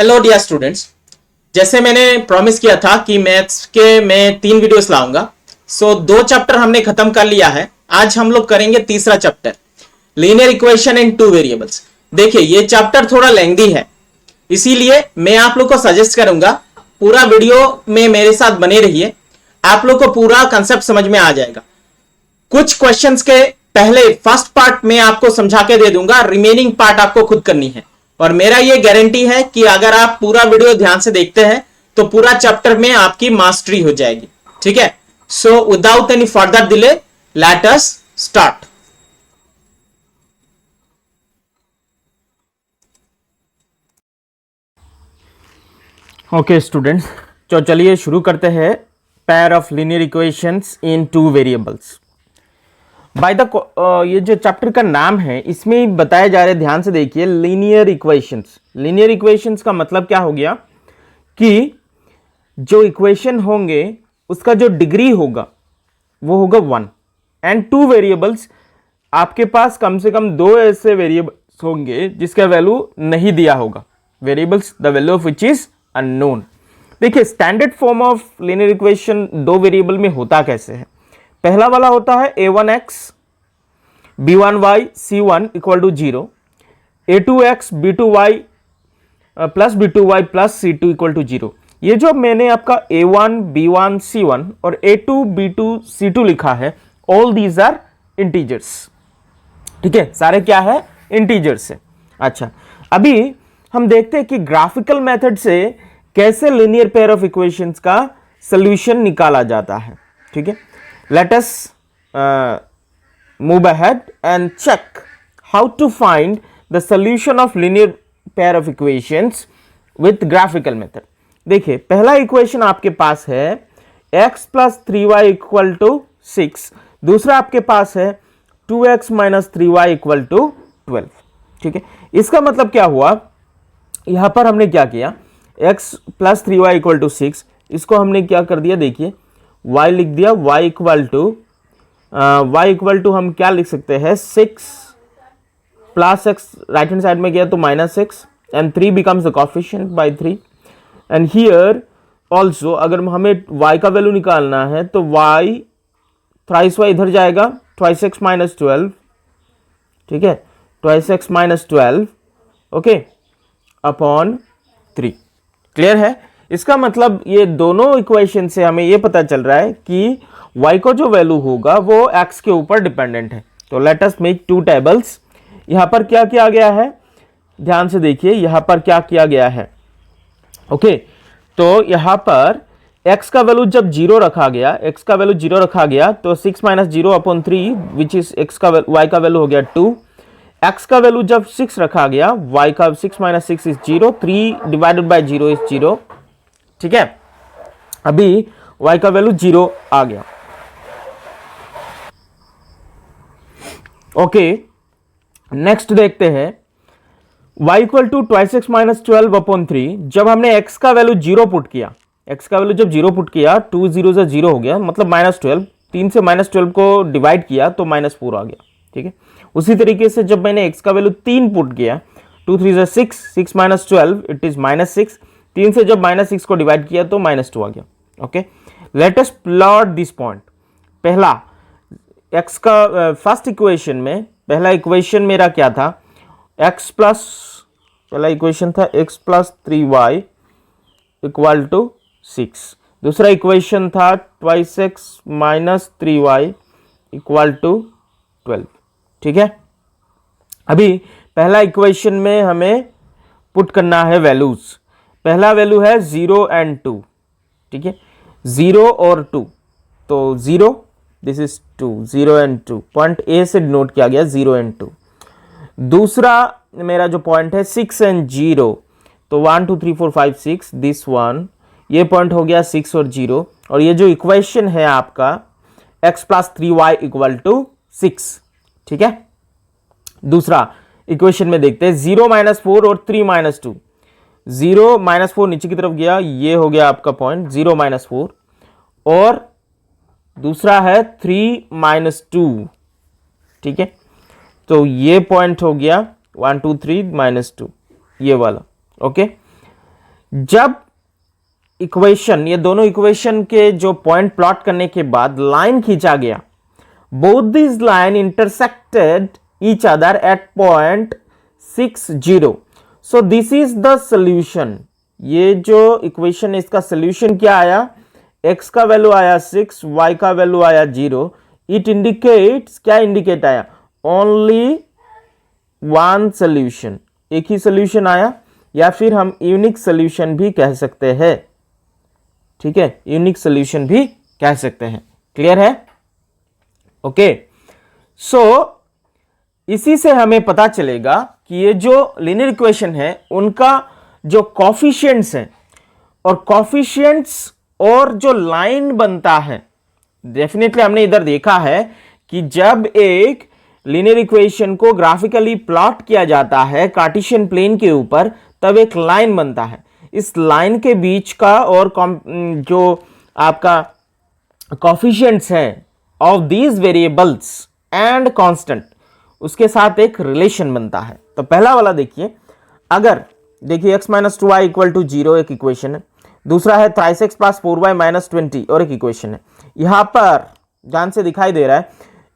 Hello dear students, जैसे मैंने promise किया था कि मैथ्स के मैं 3 वीडियोस लाऊंगा। सो 2 चैप्टर हमने खत्म कर लिया है। आज हम लोग करेंगे तीसरा chapter, linear equation in 2 variables. देखिए ये चैप्टर थोड़ा लेंथी है, इसीलिए मैं आप लोग को सजेस्ट करूंगा पूरा वीडियो में मेरे साथ बने रहिए, आप लोग को पूरा कंसेप्ट समझ में आ जाएगा। कुछ क्वेश्चंस के पहले फर्स्ट पार्ट में आपको समझा के दे दूंगा, रिमेनिंग पार्ट आपको खुद करनी है। और मेरा ये गारंटी है कि अगर आप पूरा वीडियो ध्यान से देखते हैं तो पूरा चैप्टर में आपकी मास्टरी हो जाएगी। ठीक है, so without any further delay let us start. Okay students, तो चलिए शुरू करते हैं pair of linear equations in 2 variables. By the ये जो चैप्टर का नाम है इसमें बताया जा रहा है, ध्यान से देखिए, लीनियर इक्वेशंस। लीनियर इक्वेशंस का मतलब क्या हो गया कि जो इक्वेशन होंगे उसका जो डिग्री होगा वो होगा 1 एंड 2 वेरिएबल्स। आपके पास कम से कम 2 ऐसे वेरिएबल्स होंगे जिसका वैल्यू नहीं दिया होगा, variables the value of which is unknown. देखिए standard form of linear equation 2 variable में होता कैसे है। पहला वाला होता है a1x b1y c1 equal to 0, a2x b2y plus b2y plus c2 equal to 0। ये जो मैंने आपका a1 b1 c1 और a2 b2 c2 लिखा है, ऑल दीज आर इंटीजर्स। ठीक है, सारे क्या है, इंटीजर्स है। अच्छा, अभी हम देखते हैं कि ग्राफिकल मेथड से कैसे लीनियर पेयर ऑफ इक्वेशंस का सॉल्यूशन निकाला जाता है। ठीक है, let us move ahead and check how to find the solution of linear pair of equations with graphical method। देखिए पहला इक्वेशन आपके पास है x plus 3y equal to 6, दूसरा आपके पास है 2x minus 3y equal to 12। ठीक है, इसका मतलब क्या हुआ, यहां पर हमने क्या किया, x plus 3y equal to 6, इसको हमने क्या कर दिया, देखिए y लिख दिया, y इक्वल टू हम क्या लिख सकते हैं, 6 plus x, right hand side में गया तो -6 and 3 becomes the coefficient by 3। And here also अगर हमें y का वैल्यू निकालना है तो y थ्राइस y इधर जाएगा, ट्वाइस x माइनस 12। ठीक है, twice x minus 12 okay upon 3। Clear है, इसका मतलब ये दोनों इक्वेशन से हमें ये पता चल रहा है कि y को जो वैल्यू होगा वो x के ऊपर डिपेंडेंट है। तो लेट अस मेक 2 टेबल्स। यहां पर क्या किया गया है, ध्यान से देखिए, यहां पर क्या किया गया है। ओके, तो यहां पर x का वैल्यू जब 0 रखा गया, x का वैल्यू 0 रखा गया तो 6 minus 0 upon 3 which is y का वैल्यू हो गया 2। x का वैल्यू जब 6 रखा गया, y का 6 minus 6 is 0, 3 divided by 0 is 0। ठीक है, अभी y का वैल्यू 0 आ गया। ओके, नेक्स्ट देखते हैं y equal to twice x minus 12 upon 3। जब हमने x का वैल्यू 0 पुट किया, x का वैल्यू जब 0 पुट किया, 2 0 से 0 हो गया, मतलब -12, 3 से -12 को डिवाइड किया तो -4 आ गया। ठीक है, उसी तरीके से जब मैंने x का वैल्यू 3 पुट किया, 2 3 से 6, 6 माइनस 12 इट इज -6, 3 से जब -6 को डिवाइड किया तो -2 आ गया। Okay, late us plot this point. पहला x का फर्स्ट इक्वेशन में, पहला इक्वेशन मेरा क्या था, पहला इक्वेशन था x plus 3y equal to 6। दूसरा इक्वेशन था twice x minus 3y equal to 12। ठीक है, अभी पहला इक्वेशन में हमें पुट करना है वैल्यूज। पहला वैल्यू है 0 एंड 2। ठीक है, 0 और 2, तो 0 this is 2, 0 and 2, point A से डिनोट किया गया 0 एंड 2। दूसरा मेरा जो पॉइंट है 6 एंड 0, तो 1 2 3 4 5 6, दिस वन, ये पॉइंट हो गया 6 और 0। और ये जो इक्वेशन है आपका x plus 3y equal to 6। ठीक है, दूसरा इक्वेशन में देखते हैं 0 माइनस 4 और 3 माइनस 2। 0 माइनस 4 नीचे की तरफ गया, ये हो गया आपका पॉइंट 0 माइनस 4, और दूसरा है 3 माइनस 2। ठीक है, तो ये पॉइंट हो गया 1 2 3 माइनस 2, ये वाला। ओके, जब इक्वेशन, ये दोनों इक्वेशन के जो पॉइंट प्लॉट करने के बाद लाइन खींचा गया, both these line intersected each other at point 60. so this is the solution. ये जो इक्वेशन है इसका सोल्यूशन क्या आया, x का वैल्यू आया 6, y का वैल्यू आया 0. इट इंडिकेट्स, क्या इंडिकेट आया, ओनली वन सोल्यूशन, एक ही सोल्यूशन आया, या फिर हम यूनिक सोल्यूशन भी कह सकते हैं. ठीक है, यूनिक सोल्यूशन भी कह सकते हैं. क्लियर है? ओके. सो इसी से हमें पता चलेगा कि ये जो लीनियर इक्वेशन है उनका जो कॉफिशिएंट्स हैं, और कॉफिशिएंट्स और जो लाइन बनता है, डेफिनेटली हमने इधर देखा है कि जब एक लीनियर इक्वेशन को ग्राफिकली प्लॉट किया जाता है कार्टेशियन प्लेन के ऊपर, तब एक लाइन बनता है. इस लाइन के बीच का और जो आपका कॉफिशिएंट्स है of these variables and constant, उसके साथ एक रिलेशन बनता है. तो पहला वाला देखिए, अगर देखिए x minus 2y equal to 0 एक इक्वेशन है, दूसरा है thrice x plus 4y minus 20 और एक इक्वेशन है. यहां पर ध्यान से दिखाई दे रहा है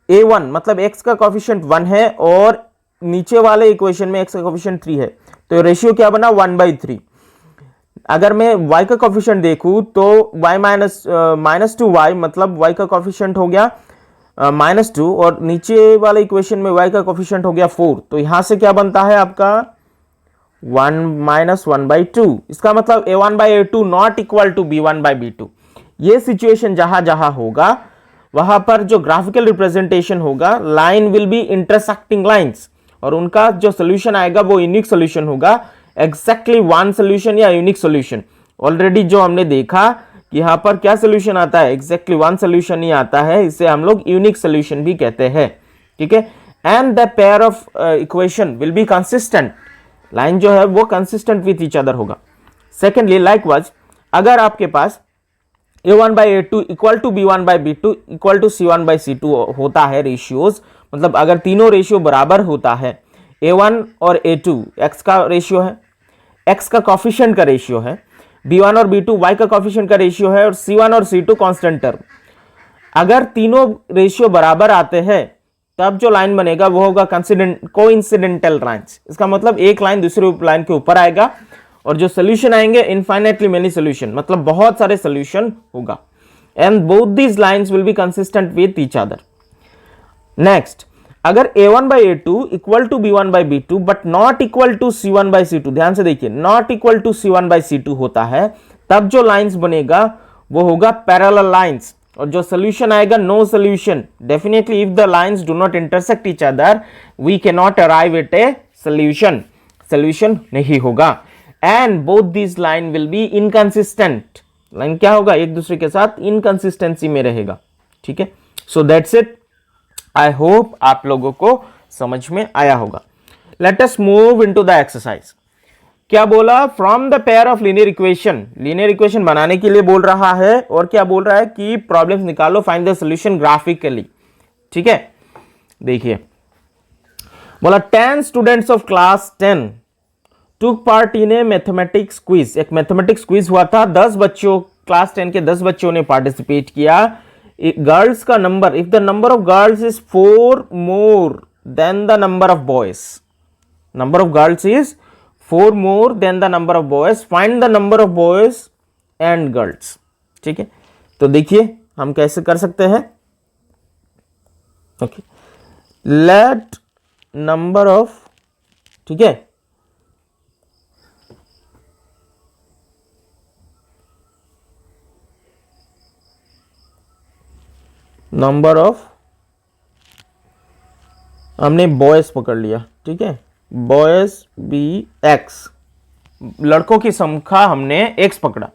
a1 मतलब x का कॉफिशिएंट 1 है और नीचे वाले इक्वेशन में x का कॉफिशिएंट 3 है, तो रेशियो क्या बना 1/3. अगर मैं y का कॉफिशिएंट देखूं तो y माइनस 2y मतलब y का कॉफिशिएंट हो गया -2 और नीचे वाले इक्वेशन में y का कॉफिशिएंट हो गया 4. तो यहां से क्या बनता है आपका 1 माइनस 1/2. इसका मतलब a1/a2 not equal to b1/b2. ये सिचुएशन जहां जहां होगा वहां पर जो ग्राफिकल रिप्रेजेंटेशन होगा, line will be intersecting lines, और उनका जो सोल्यूशन आएगा वो यूनिक सोल्यूशन होगा. एग्जैक्टली वन सोल्यूशन या यूनिक सोल्यूशन. ऑलरेडी जो हमने देखा कि यहां पर क्या सोल्यूशन आता है, एग्जैक्टली वन सोल्यूशन ही आता है, इसे हम लोग यूनिक सोल्यूशन भी कहते हैं. ठीक है. And the pair of equation will be consistent. Line जो है वो कंसिस्टेंट विथ ईच अदर होगा. सेकेंडली लाइकवाइज, अगर आपके पास a1/a2 equal to b1/b2 equal to c1/c2 होता है रेशियोज, मतलब अगर तीनों रेशियो बराबर होता है, a1 और a2 x का रेशियो है, x का कॉफिशिएंट का रेशियो है, b1 और b2 y का कॉफिशिएंट का रेशियो है, और c1 और c2 कांस्टेंट टर्म. अगर तीनों रेशियो बराबर आते हैं तब जो लाइन बनेगा वो होगा कोइंसिडेंटल लाइंस. इसका मतलब एक लाइन दूसरे लाइन के ऊपर आएगा और जो सोल्यूशन आएंगे इनफाइनाइटली मेनी सोल्यूशन, मतलब बहुत सारे सोल्यूशन होगा. And both these lines will be consistent with each other. Next, अगर a1/a2 equal to b1/b2 but not equal to c1/c2, ध्यान से देखिए, नॉट इक्वल टू c1/c2 होता है, तब जो लाइंस बनेगा वो होगा पैरेलल लाइंस, और जो सोल्यूशन आएगा no solution. Definitely if the lines do not intersect each other we can not arrive at a solution. Solution नहीं होगा. And both this line will be inconsistent. Line क्या होगा, एक दूसरे के साथ इनकंसिस्टेंसी में रहेगा. ठीक है. So that's it. I hope आप लोगों को समझ में आया होगा. Let us move into the exercise. क्या बोला, from the pair of linear equation. Linear equation बनाने के लिए बोल रहा है, और क्या बोल रहा है कि प्रॉब्लम्स निकालो, फाइंड द सॉल्यूशन ग्राफिकली. ठीक है. देखिए, बोला 10 students of class 10 took part in A mathematics quiz. एक मैथमेटिक्स क्विज हुआ था, 10 बच्चों, क्लास 10 के 10 बच्चों ने पार्टिसिपेट किया. गर्ल्स का number, if the number of girls is 4 more than the number of boys, number of girls is 4 more than the number of boys, find the number of boys and girls. ठीक है. तो देखिए हम कैसे कर सकते हैं. ओके, लेट नंबर ऑफ, ठीक है, नंबर ऑफ, हमने बॉयज पकड़ लिया. ठीक है, बॉयज बी एक्स, लड़कों की संख्या हमने एक्स पकड़ा.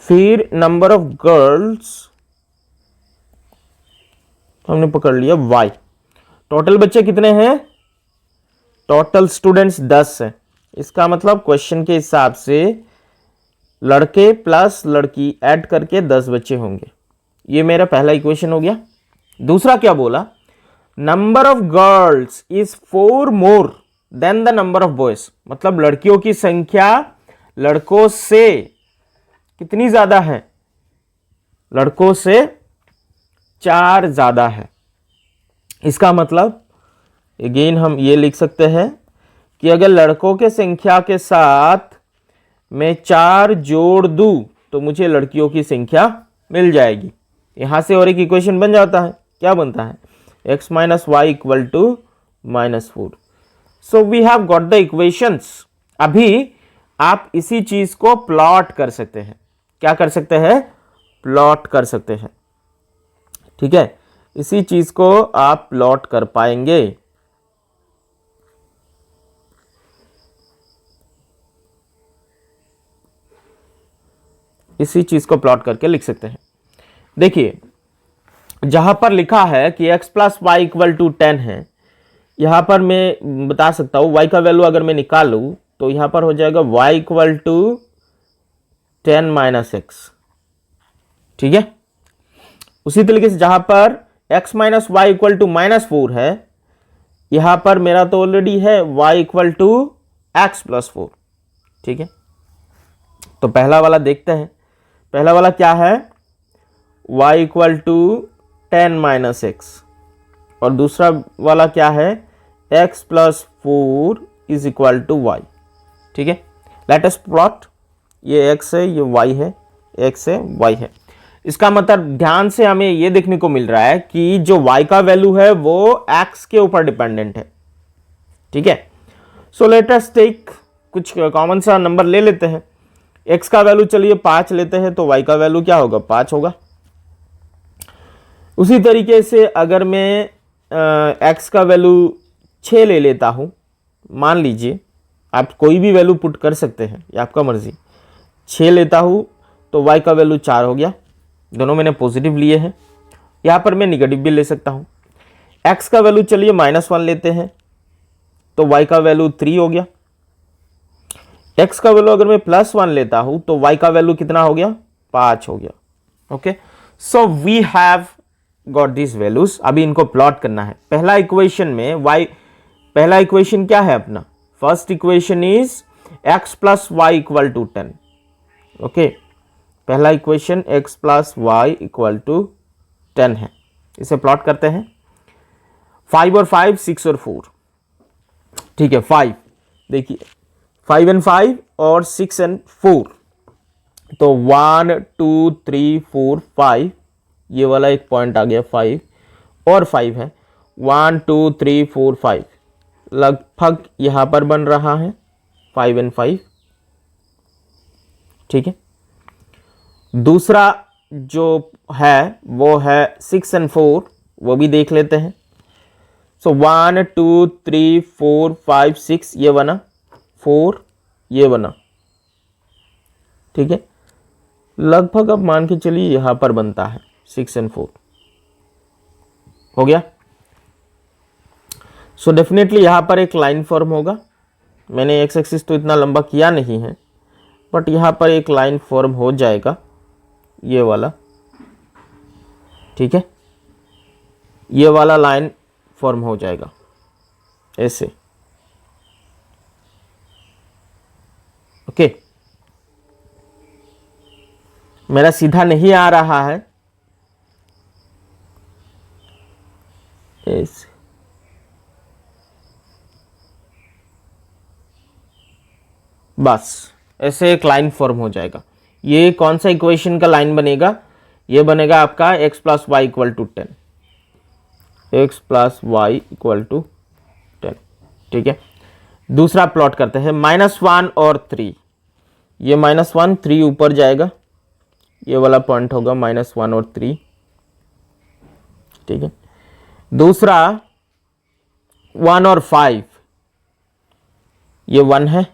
फिर नंबर ऑफ गर्ल्स हमने पकड़ लिया वाई. टोटल बच्चे कितने हैं, टोटल स्टूडेंट्स 10 है. इसका मतलब क्वेश्चन के हिसाब से लड़के प्लस लड़की ऐड करके 10 बच्चे होंगे. ये मेरा पहला इक्वेशन हो गया. दूसरा क्या बोला, number of girls is 4 more than the number of boys, मतलब लड़कियों की संख्या लड़कों से कितनी ज्यादा है? लड़कों से 4 ज्यादा है। इसका मतलब अगेन हम ये लिख सकते हैं कि अगर लड़कों के संख्या के साथ मैं 4 जोड़ दूं तो मुझे लड़कियों की संख्या मिल जाएगी। यहां से और एक इक्वेशन बन जाता है। क्या बनता है? x minus y equal to -4। So we have got the equations. अभी आप इसी चीज को प्लॉट कर सकते हैं। क्या कर सकते हैं? प्लॉट कर सकते हैं। ठीक है, इसी चीज को आप प्लॉट कर पाएंगे। इसी चीज को प्लॉट करके लिख सकते हैं। देखिए, जहां पर लिखा है कि x plus y equal to 10 है, यहां पर मैं बता सकता हूं y का वैल्यू अगर मैं निकालूं तो यहां पर हो जाएगा y equal to 10 minus x. ठीक है, उसी तरीके से जहां पर x minus y equal to -4 है, यहां पर मेरा तो ऑलरेडी है y equal to x plus 4। ठीक है, तो पहला वाला देखते हैं। पहला वाला क्या है? y equal to 10 minus x, और दूसरा वाला क्या है? x plus 4 is equal to y. ठीक है, लेट अस प्लॉट। ये x है, ये y है, x है, y है। इसका मतलब ध्यान से हमें ये देखने को मिल रहा है कि जो y का वैल्यू है वो x के ऊपर डिपेंडेंट है। ठीक है, सो लेट अस टेक कुछ कॉमन सा नंबर ले लेते हैं। x का वैल्यू चलिए 5 लेते हैं, तो y का वैल्यू क्या होगा? 5 होगा। उसी तरीके से अगर मैं x का वैल्यू 6 ले लेता हूं, मान लीजिए, आप कोई भी वैल्यू पुट कर सकते हैं, ये आपका मर्जी। 6 लेता हूं तो y का वैल्यू 4 हो गया। दोनों मैंने पॉजिटिव लिए हैं। यहां पर मैं निगेटिव भी ले सकता हूं। x का वैल्यू चलिए -1 लेते हैं, तो y का वैल्यू 3 हो गया। x का वैल्यू अगर मैं +1 लेता हूं तो y का वैल्यू कितना हो गया? 5 हो गया। Okay, so we have got this values. अभी इनको प्लॉट करना है। पहला इक्वेशन में पहला इक्वेशन क्या है अपना? First equation is x plus y equal to 10। Okay, पहला equation x plus y equal to 10 है। इसे प्लॉट करते हैं। 5 और 5, 6 और 4। ठीक है, 5 देखिए, 5 and 5 और 6 and 4, तो 1 2 3 4 5, ये वाला एक पॉइंट आ गया। 5 और 5 है, 1 2 3 4 5, लगभग यहां पर बन रहा है 5 and 5। ठीक है, दूसरा जो है वो है 6 and 4, वो भी देख लेते हैं। सो 1 2 3 4 5 6, ये बना 4, ये बना। ठीक है, लगभग अब मान के चलिए यहां पर बनता है 6 and 4 हो गया। सो डेफिनेटली यहां पर एक लाइन फॉर्म होगा। मैंने एक्स एक्सिस तो इतना लंबा किया नहीं है, बट यहां पर एक लाइन फॉर्म हो जाएगा, ये वाला। ठीक है, ये वाला लाइन फॉर्म हो जाएगा ऐसे। ओके, मेरा सीधा नहीं आ रहा है ऐसे। बस ऐसे एक लाइन फॉर्म हो जाएगा। ये कौन सा इक्वेशन का लाइन बनेगा? ये बनेगा आपका x plus y equal to 10। X plus y equal to 10। ठीक है, दूसरा प्लॉट करते हैं। -1 और 3, ये -1 3 ऊपर जाएगा, ये वाला पॉइंट होगा -1 और 3। ठीक है, दूसरा 1 और 5, ये 1 है।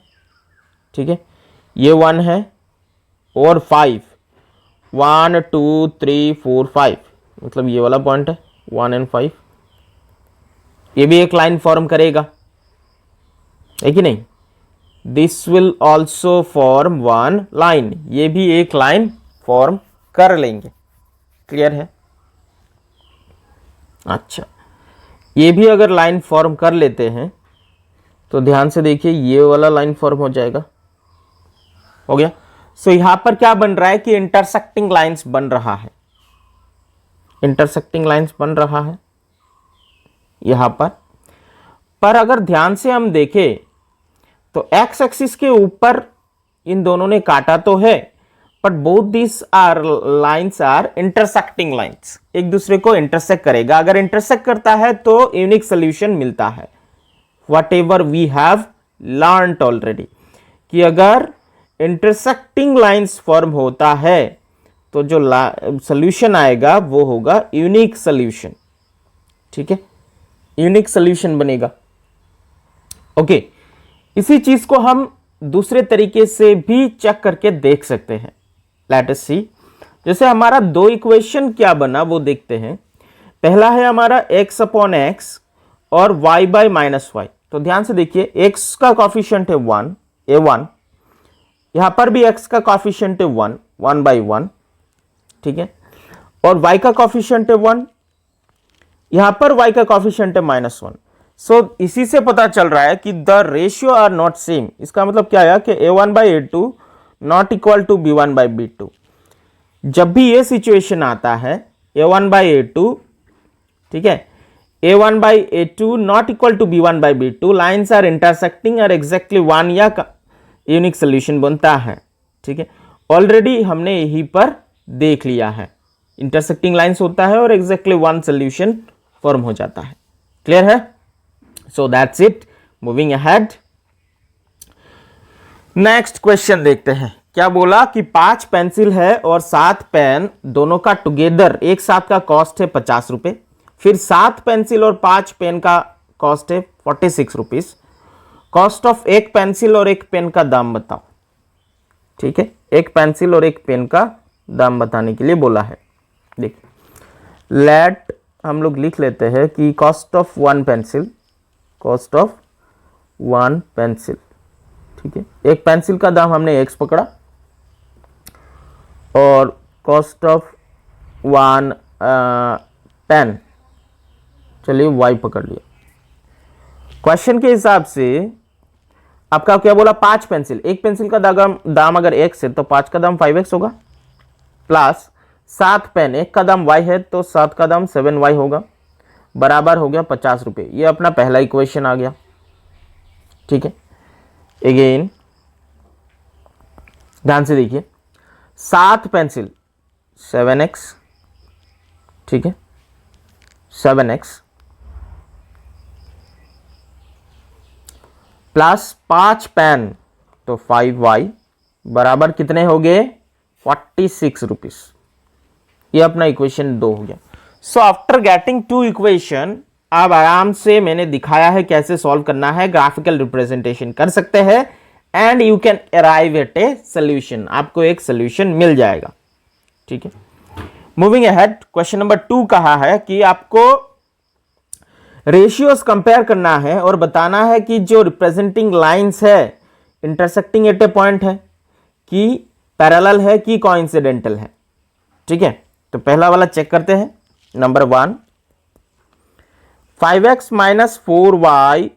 ठीक है, ये 1 है और 5, 1 2 3 4 5, मतलब ये वाला पॉइंट है 1 and 5। ये भी एक लाइन फॉर्म करेगा, है कि नहीं? This will also form one line, ये भी एक लाइन फॉर्म कर लेंगे। क्लियर है? अच्छा, ये भी अगर लाइन फॉर्म कर लेते हैं तो ध्यान से देखिए, ये वाला लाइन फॉर्म हो जाएगा। हो गया। सो यहां पर क्या बन रहा है कि इंटरसेक्टिंग लाइंस बन रहा है, इंटरसेक्टिंग लाइंस बन रहा है यहां पर अगर ध्यान से हम देखें तो एक्स एक्सिस के ऊपर इन दोनों ने काटा तो है, but both this are lines are intersecting lines, एक दूसरे को इंटरसेक्ट करेगा। अगर इंटरसेक्ट करता है तो यूनिक सोल्यूशन मिलता है। Whatever we have learned already कि अगर इंटरसेक्टिंग लाइंस फॉर्म होता है तो जो सोल्यूशन आएगा वो होगा यूनिक सोल्यूशन। ठीक है, यूनिक सोल्यूशन बनेगा। ओके, इसी चीज को हम दूसरे तरीके से भी चेक करके देख सकते हैं। लेट अस सी, जैसे हमारा दो इक्वेशन क्या बना वो देखते हैं। पहला है हमारा x अपॉन एक्स और y बाय माइनस वाई। तो ध्यान से देखिए, x का कॉफिशिएंट है 1, a1, यहां पर भी x का कॉफिशिएंट है 1, 1 बाई 1, ठीक है, और y का कॉफिशिएंट है 1, यहां पर y का कॉफिशिएंट है -1। सो इसी से पता चल रहा है कि the ratio are not same. इसका मतलब क्या है कि a1 by a2 not equal to b1 by b2। जब भी ये सिचुएशन आता है a1 बाई a2, ठीक है, a1 by a2 not equal to b1 by b2, lines are intersecting और एग्जैक्टली 1 या यूनिक सोल्यूशन बनता है। ठीक है, ऑलरेडी हमने यहीं पर देख लिया है, इंटरसेक्टिंग लाइन्स होता है और एग्जैक्टली 1 सोल्यूशन फॉर्म हो जाता है। क्लियर है? So that's it, moving ahead. Next question देखते हैं। क्या बोला कि 5 पेंसिल है और 7 पेन, दोनों का टुगेदर एक साथ का कॉस्ट है 50 रुपए। फिर 7 पेंसिल और 5 पेन का कॉस्ट है 46 रुपीज। कॉस्ट ऑफ एक पेंसिल और एक पेन का दाम बताओ। ठीक है, एक पेंसिल और एक पेन का दाम बताने के लिए बोला है। देखिए, लेट हम लोग लिख लेते हैं कि cost of 1 pencil, cost of 1 pencil, ठीक है, एक पेंसिल का दाम हमने x पकड़ा और कॉस्ट ऑफ 1 पेन चलिए y पकड़ लिया। क्वेश्चन के हिसाब से आपका क्या बोला, 5 पेंसिल, एक पेंसिल का दाम अगर x है तो 5 का दाम 5x होगा, प्लस 7 पेन, एक का दाम y है तो 7 का दाम 7y होगा, बराबर हो गया 50 रुपये। ये अपना पहला इक्वेशन आ गया। ठीक है, अगेन ध्यान से देखिए, 7 पेंसिल 7x, ठीक है, 7x प्लस 5 पेन तो 5y बराबर कितने हो गए, 46 रुपीज। ये अपना इक्वेशन 2 हो गया। सो आफ्टर गेटिंग 2 इक्वेशन, अब आराम से मैंने दिखाया है कैसे सॉल्व करना है, ग्राफिकल रिप्रेजेंटेशन कर सकते हैं and you can arrive at a solution, आपको एक सोल्यूशन मिल जाएगा। ठीक है, मूविंग अहेड, क्वेश्चन नंबर 2 कहा है कि आपको रेशियोज कंपेयर करना है और बताना है कि जो रिप्रेजेंटिंग लाइंस है इंटरसेक्टिंग एट ए पॉइंट है कि पैरेलल है कि कोइंसिडेंटल है। ठीक है, तो पहला वाला चेक करते हैं। Number 1, 5x minus 4y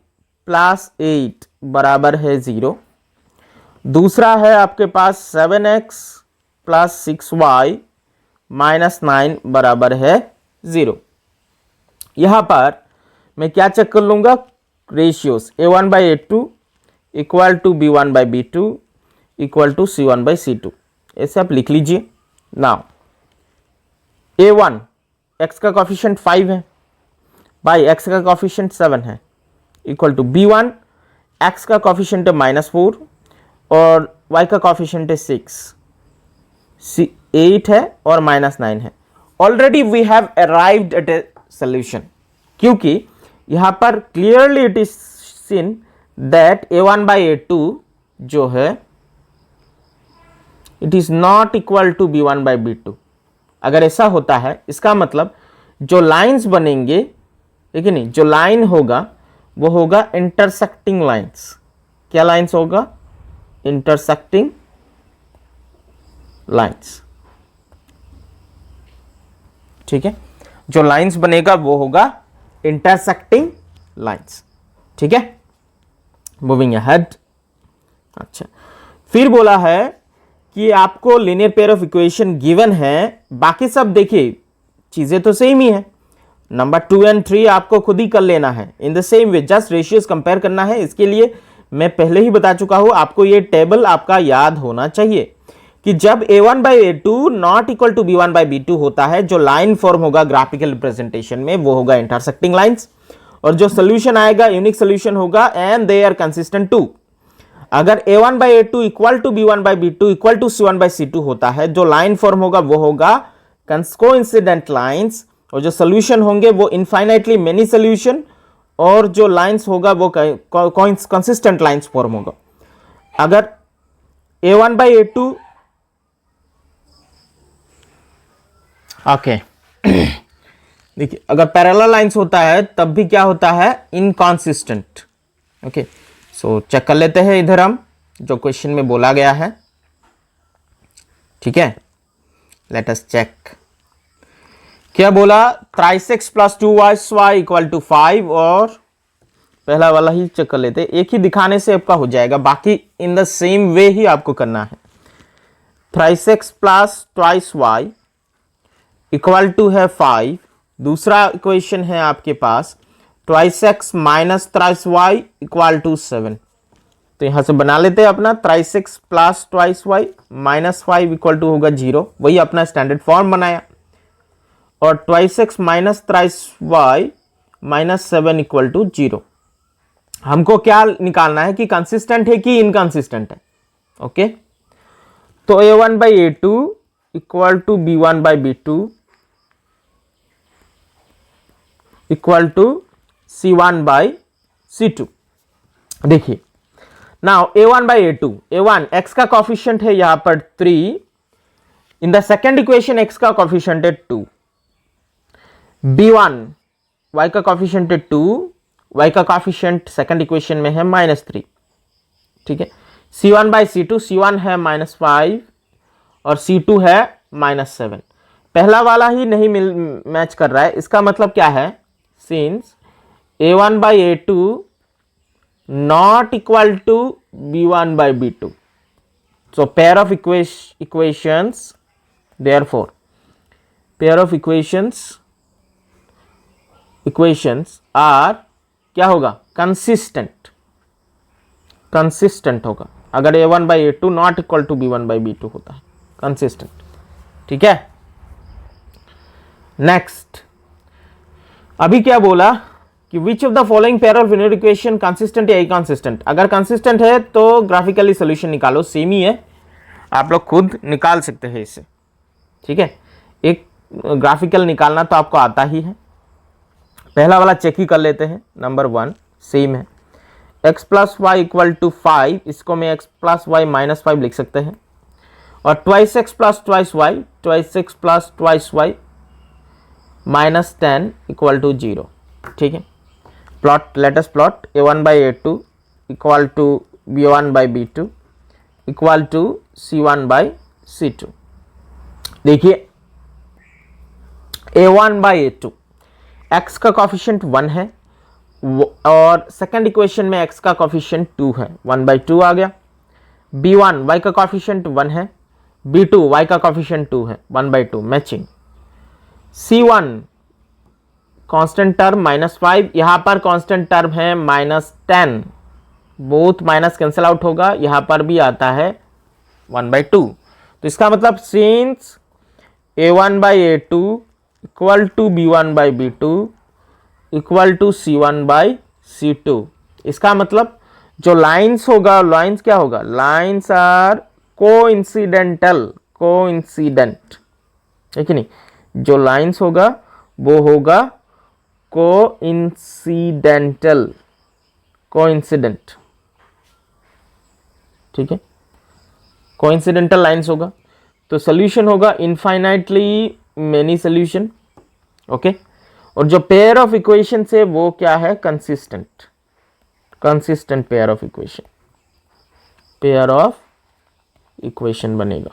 plus 8 बराबर है 0। दूसरा है आपके पास 7x प्लस 6y माइनस 9 बराबर है 0। यहां पर मैं क्या चेक कर लूंगा, ratios a1 by a2 equal to b1 by b2 equal to c1 by c2, ऐसे आप लिख लीजिए। नाउ a1 x का कॉफिशिएंट 5 है बाई x का कॉफिशिएंट 7 है इक्वल टू b1 x का कॉफिशिएंट है -4 और y का कॉफिशिएंट है 6, 8 है और -9 है। Already we have arrived at a solution, क्योंकि यहां पर clearly it is seen that a1 by a2 जो है it is not equal to b1 by b2। अगर ऐसा होता है इसका मतलब जो लाइंस बनेंगे, ठीक है नहीं, जो लाइन होगा वो होगा इंटरसेक्टिंग लाइंस। क्या लाइंस होगा, इंटरसेक्टिंग लाइंस। ठीक है, जो लाइंस बनेगा वो होगा इंटरसेक्टिंग लाइंस। ठीक है, मूविंग अहेड। अच्छा, फिर बोला है कि आपको linear pair of equation given है, बाकी सब देखिए चीजें तो सेम ही है। नंबर 2 और 3 आपको खुद ही कर लेना है in the same way, just ratios compare करना है। इसके लिए मैं पहले ही बता चुका हूं, आपको ये टेबल आपका याद होना चाहिए कि जब a1 by a2 not equal to b1 by b2 होता है, जो लाइन फॉर्म होगा ग्राफिकल रिप्रेजेंटेशन में वो होगा इंटरसेक्टिंग लाइंस, और जो सोल्यूशन आएगा यूनिक सोल्यूशन होगा and they are consistent to. अगर a1 by a2 equal to b1 by b2 equal to c1 by c2 होता है, जो लाइन फॉर्म होगा वो होगा कोइंसिडेंट लाइंस, और जो सोल्यूशन होंगे वो इनफाइनाइटली मेनी सोल्यूशन, और जो लाइंस होगा वो कंसिस्टेंट लाइंस फॉर्म होगा। अगर a1 बाई a2 ओके देखिए, अगर पैरेलल लाइंस होता है तब भी क्या होता है, इनकॉन्सिस्टेंट। ओके, सो चेक कर लेते हैं इधर हम जो क्वेश्चन में बोला गया है। ठीक है, लेट अस चेक। क्या बोला, 3x plus 2y equal to 5, और पहला वाला ही चेक कर लेते, एक ही दिखाने से आपका हो जाएगा, बाकी इन द सेम वे ही आपको करना है। 3x plus 2y equal to है 5। दूसरा इक्वेशन है आपके पास 2x minus 3y equal to 7। तो यहां से बना लेते हैं अपना 3x plus 2y minus 5 equal to होगा 0, वही अपना स्टैंडर्ड फॉर्म बनाया। और 2x minus 3y minus 7 equal to 0। हमको क्या निकालना है कि कंसिस्टेंट है कि इनकंसिस्टेंट है। ओके, तो a1 by a2 equal to b1 by b2 equal to c1 by c2। देखिए now a1 by a2, a1 x का कॉफिशिएंट है यहां पर 3, in the second equation x का कॉफिशिएंट है 2, b1 y का कॉफिशिएंट है 2, y का कॉफिशिएंट सेकेंड इक्वेशन में है -3। ठीक है, c1 बाई c2, c1 है -5 और c2 है -7। पहला वाला ही नहीं मैच कर रहा है, इसका मतलब क्या है, since a1 by a2 not equal to b1 by b2, so pair of equations, therefore pair of equations are क्या होगा, consistent होगा अगर a1 by a2 not equal to b1 by b2 होता है, consistent। ठीक है, नेक्स्ट अभी क्या बोला कि which of the following pair of linear equation consistent या इनकंसिस्टेंट। अगर कंसिस्टेंट है तो ग्राफिकली सॉल्यूशन निकालो, सेम ही है, आप लोग खुद निकाल सकते हैं इससे। ठीक है, एक ग्राफिकल निकालना तो आपको आता ही है। पहला वाला चेक ही कर लेते हैं, नंबर 1 सेम है, x plus y equal to 5, इसको मैं x प्लस वाई माइनस 5 लिख सकते हैं, और twice x plus twice y, twice x plus twice y minus 10 equal to 0। ठीक है, plot, let us plot a1 by a2 equal to b1 by b2 equal to c1 by c2। देखिए a1 by a2, x का coefficient 1 है और second equation में x का coefficient 2 है, 1 by 2 आ गया। b1 y का कॉफिशिएंट 1 है, b2 y का कॉफिशिएंट 2 है, 1 by 2 matching. c1 constant term -5, यहां पर कांस्टेंट टर्म है -10, बोथ माइनस कैंसिल आउट होगा, यहां पर भी आता है 1 बाई 2। तो इसका मतलब since a1 by a2 equal to b1 by b2 equal to c1 by c2, इसका मतलब जो लाइंस होगा, लाइंस क्या होगा, लाइंस आर कोइंसिडेंटल, कोइंसिडेंट है कि नहीं, जो लाइंस होगा वो होगा कोइंसिडेंटल, कोइंसिडेंट। ठीक है, कोइंसिडेंटल लाइंस होगा तो सोल्यूशन होगा इनफाइनाइटली मेनी सोल्यूशन। ओके, और जो पेयर ऑफ इक्वेशन है वो क्या है, consistent, consistent pair of equation, pair of equation बनेगा।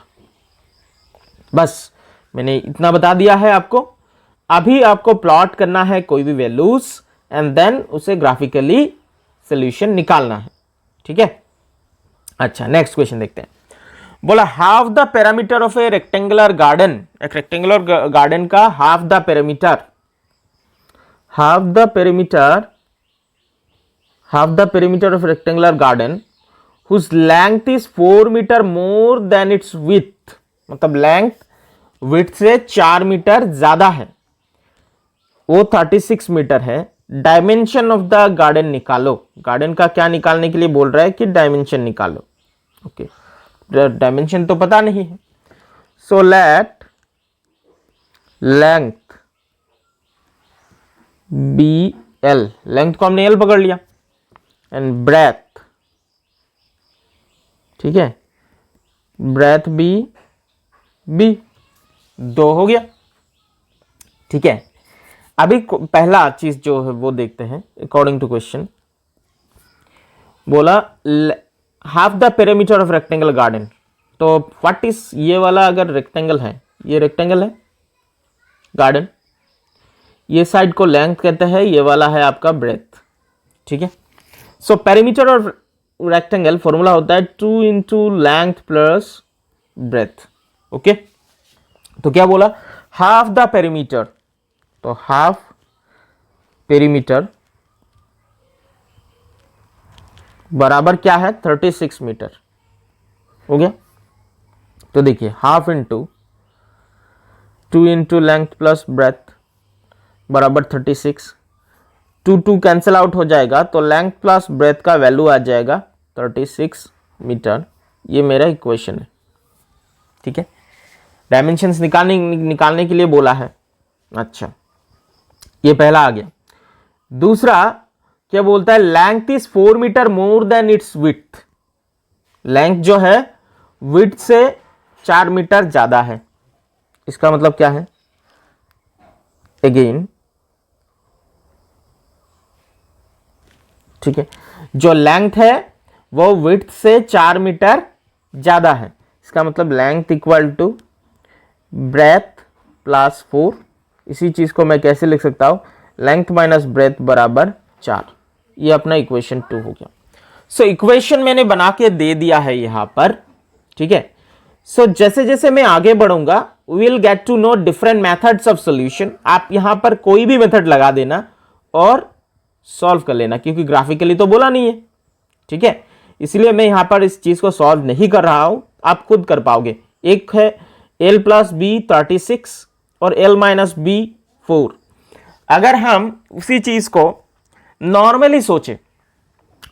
बस मैंने इतना बता दिया है आपको। अभी आपको प्लॉट करना है कोई भी वैल्यूज एंड देन उसे ग्राफिकली सॉल्यूशन निकालना है। ठीक है, अच्छा नेक्स्ट क्वेश्चन देखते हैं। बोला half the parameter of a rectangular garden, एक रेक्टेंगुलर गार्डन का half the parameter, half the parameter of rectangular garden whose length is 4 metre more than its width, मतलब लेंथ विड्थ से 4 मीटर ज्यादा है, वो 36 मीटर है। डायमेंशन ऑफ द गार्डन निकालो, garden का क्या निकालने के लिए बोल रहा है कि डायमेंशन निकालो। ओके, डायमेंशन तो पता नहीं है, so let length be L, length को हमने एल पकड़ लिया, एंड ब्रेथ, ठीक है, ब्रेथ बी, बी 2 हो गया, ठीक है। अभी पहला चीज जो है वो देखते हैं। अकॉर्डिंग टू क्वेश्चन बोला half the perimeter of rectangle garden, तो व्हाट इज, ये वाला अगर रेक्टेंगल है, ये रेक्टेंगल है गार्डन, ये साइड को लेंथ कहते हैं, ये वाला है आपका ब्रेथ, ठीक है। So perimeter of rectangle formula होता है 2 into length plus breadth. Okay, तो क्या बोला, हाफ द पेरीमीटर, तो हाफ पेरीमीटर बराबर क्या है 36 मीटर, हो गया। तो देखिए half into 2 into length plus breadth बराबर 36, 2 कैंसिल आउट हो जाएगा, तो लेंथ प्लस ब्रेथ का वैल्यू आ जाएगा 36 मीटर। ये मेरा इक्वेशन है, ठीक है। डायमेंशंस निकालने के लिए बोला है। अच्छा, ये पहला आ गया। दूसरा क्या बोलता है, length is 4 metre more than its width, length जो है विड्थ से 4 मीटर ज्यादा है। इसका मतलब क्या है, अगेन ठीक है, जो लेंथ है वो विड्थ से 4 मीटर ज्यादा है, इसका मतलब length equal to breadth plus 4। इसी चीज को मैं कैसे लिख सकता हूं, लेंथ माइनस ब्रेथ बराबर 4। ये अपना इक्वेशन 2 हो गया। सो इक्वेशन मैंने बना के दे दिया है यहां पर, ठीक है। सो जैसे जैसे मैं आगे बढ़ूंगा we will get to know different methods of solution. आप यहां पर कोई भी मेथड लगा देना और सॉल्व कर लेना, क्योंकि ग्राफिकली तो बोला नहीं है, ठीक है। इसलिए मैं यहां पर इस चीज को सॉल्व नहीं कर रहा हूं, आप खुद कर पाओगे। एक है l प्लस बी 36 और l माइनस बी 4। अगर हम उसी चीज को नॉर्मली सोचे,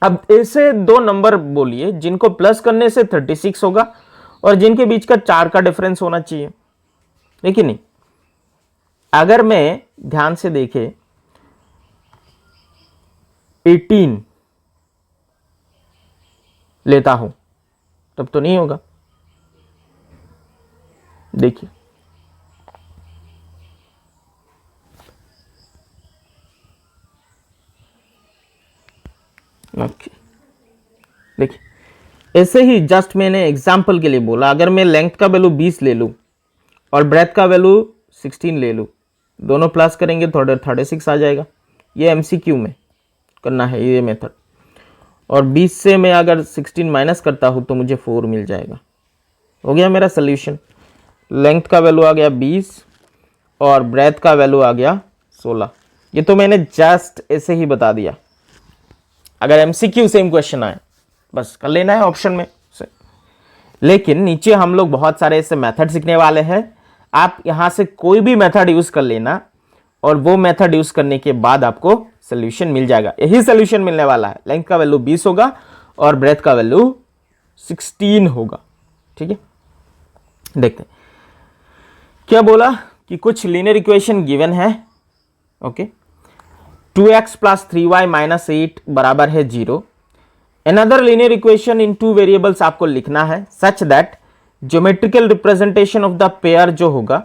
अब ऐसे 2 नंबर बोलिए जिनको प्लस करने से 36 होगा और जिनके बीच का 4 का डिफरेंस होना चाहिए, देखिए नहीं। अगर मैं ध्यान से देखे 18 लेता हूं तब तो नहीं होगा, देखिए ओके, देखिए ऐसे ही जस्ट मैंने एग्जांपल के लिए बोला। अगर मैं लेंथ का वैल्यू 20 ले लूं और ब्रेथ का वैल्यू 16 ले लूं, दोनों प्लस करेंगे तो 36 आ जाएगा। ये एमसीक्यू में करना है ये मेथड। और 20 से मैं अगर 16 माइनस करता हूं तो मुझे 4 मिल जाएगा। हो गया मेरा सोल्यूशन। लेंथ का वैल्यू आ गया 20 और ब्रेथ का वैल्यू आ गया 16। ये तो मैंने जस्ट ऐसे ही बता दिया। अगर एमसीक्यू सेम क्वेश्चन आए बस कर लेना है ऑप्शन में से। लेकिन नीचे हम लोग बहुत सारे ऐसे मेथड सीखने वाले हैं। आप यहां से कोई भी मेथड यूज कर लेना और वो मेथड यूज करने के बाद आपको सोल्यूशन मिल जाएगा। यही सोल्यूशन मिलने वाला है। लेंथ का वैल्यू 20 होगा और ब्रेथ का वैल्यू 16 होगा, ठीक है। देखते हैं क्या बोला कि कुछ लीनियर इक्वेशन गिवन है। Okay, 2x plus 3y minus 8 बराबर है 0। Another linear equation in 2 variables आपको लिखना है such that geometrical representation of the pair जो होगा,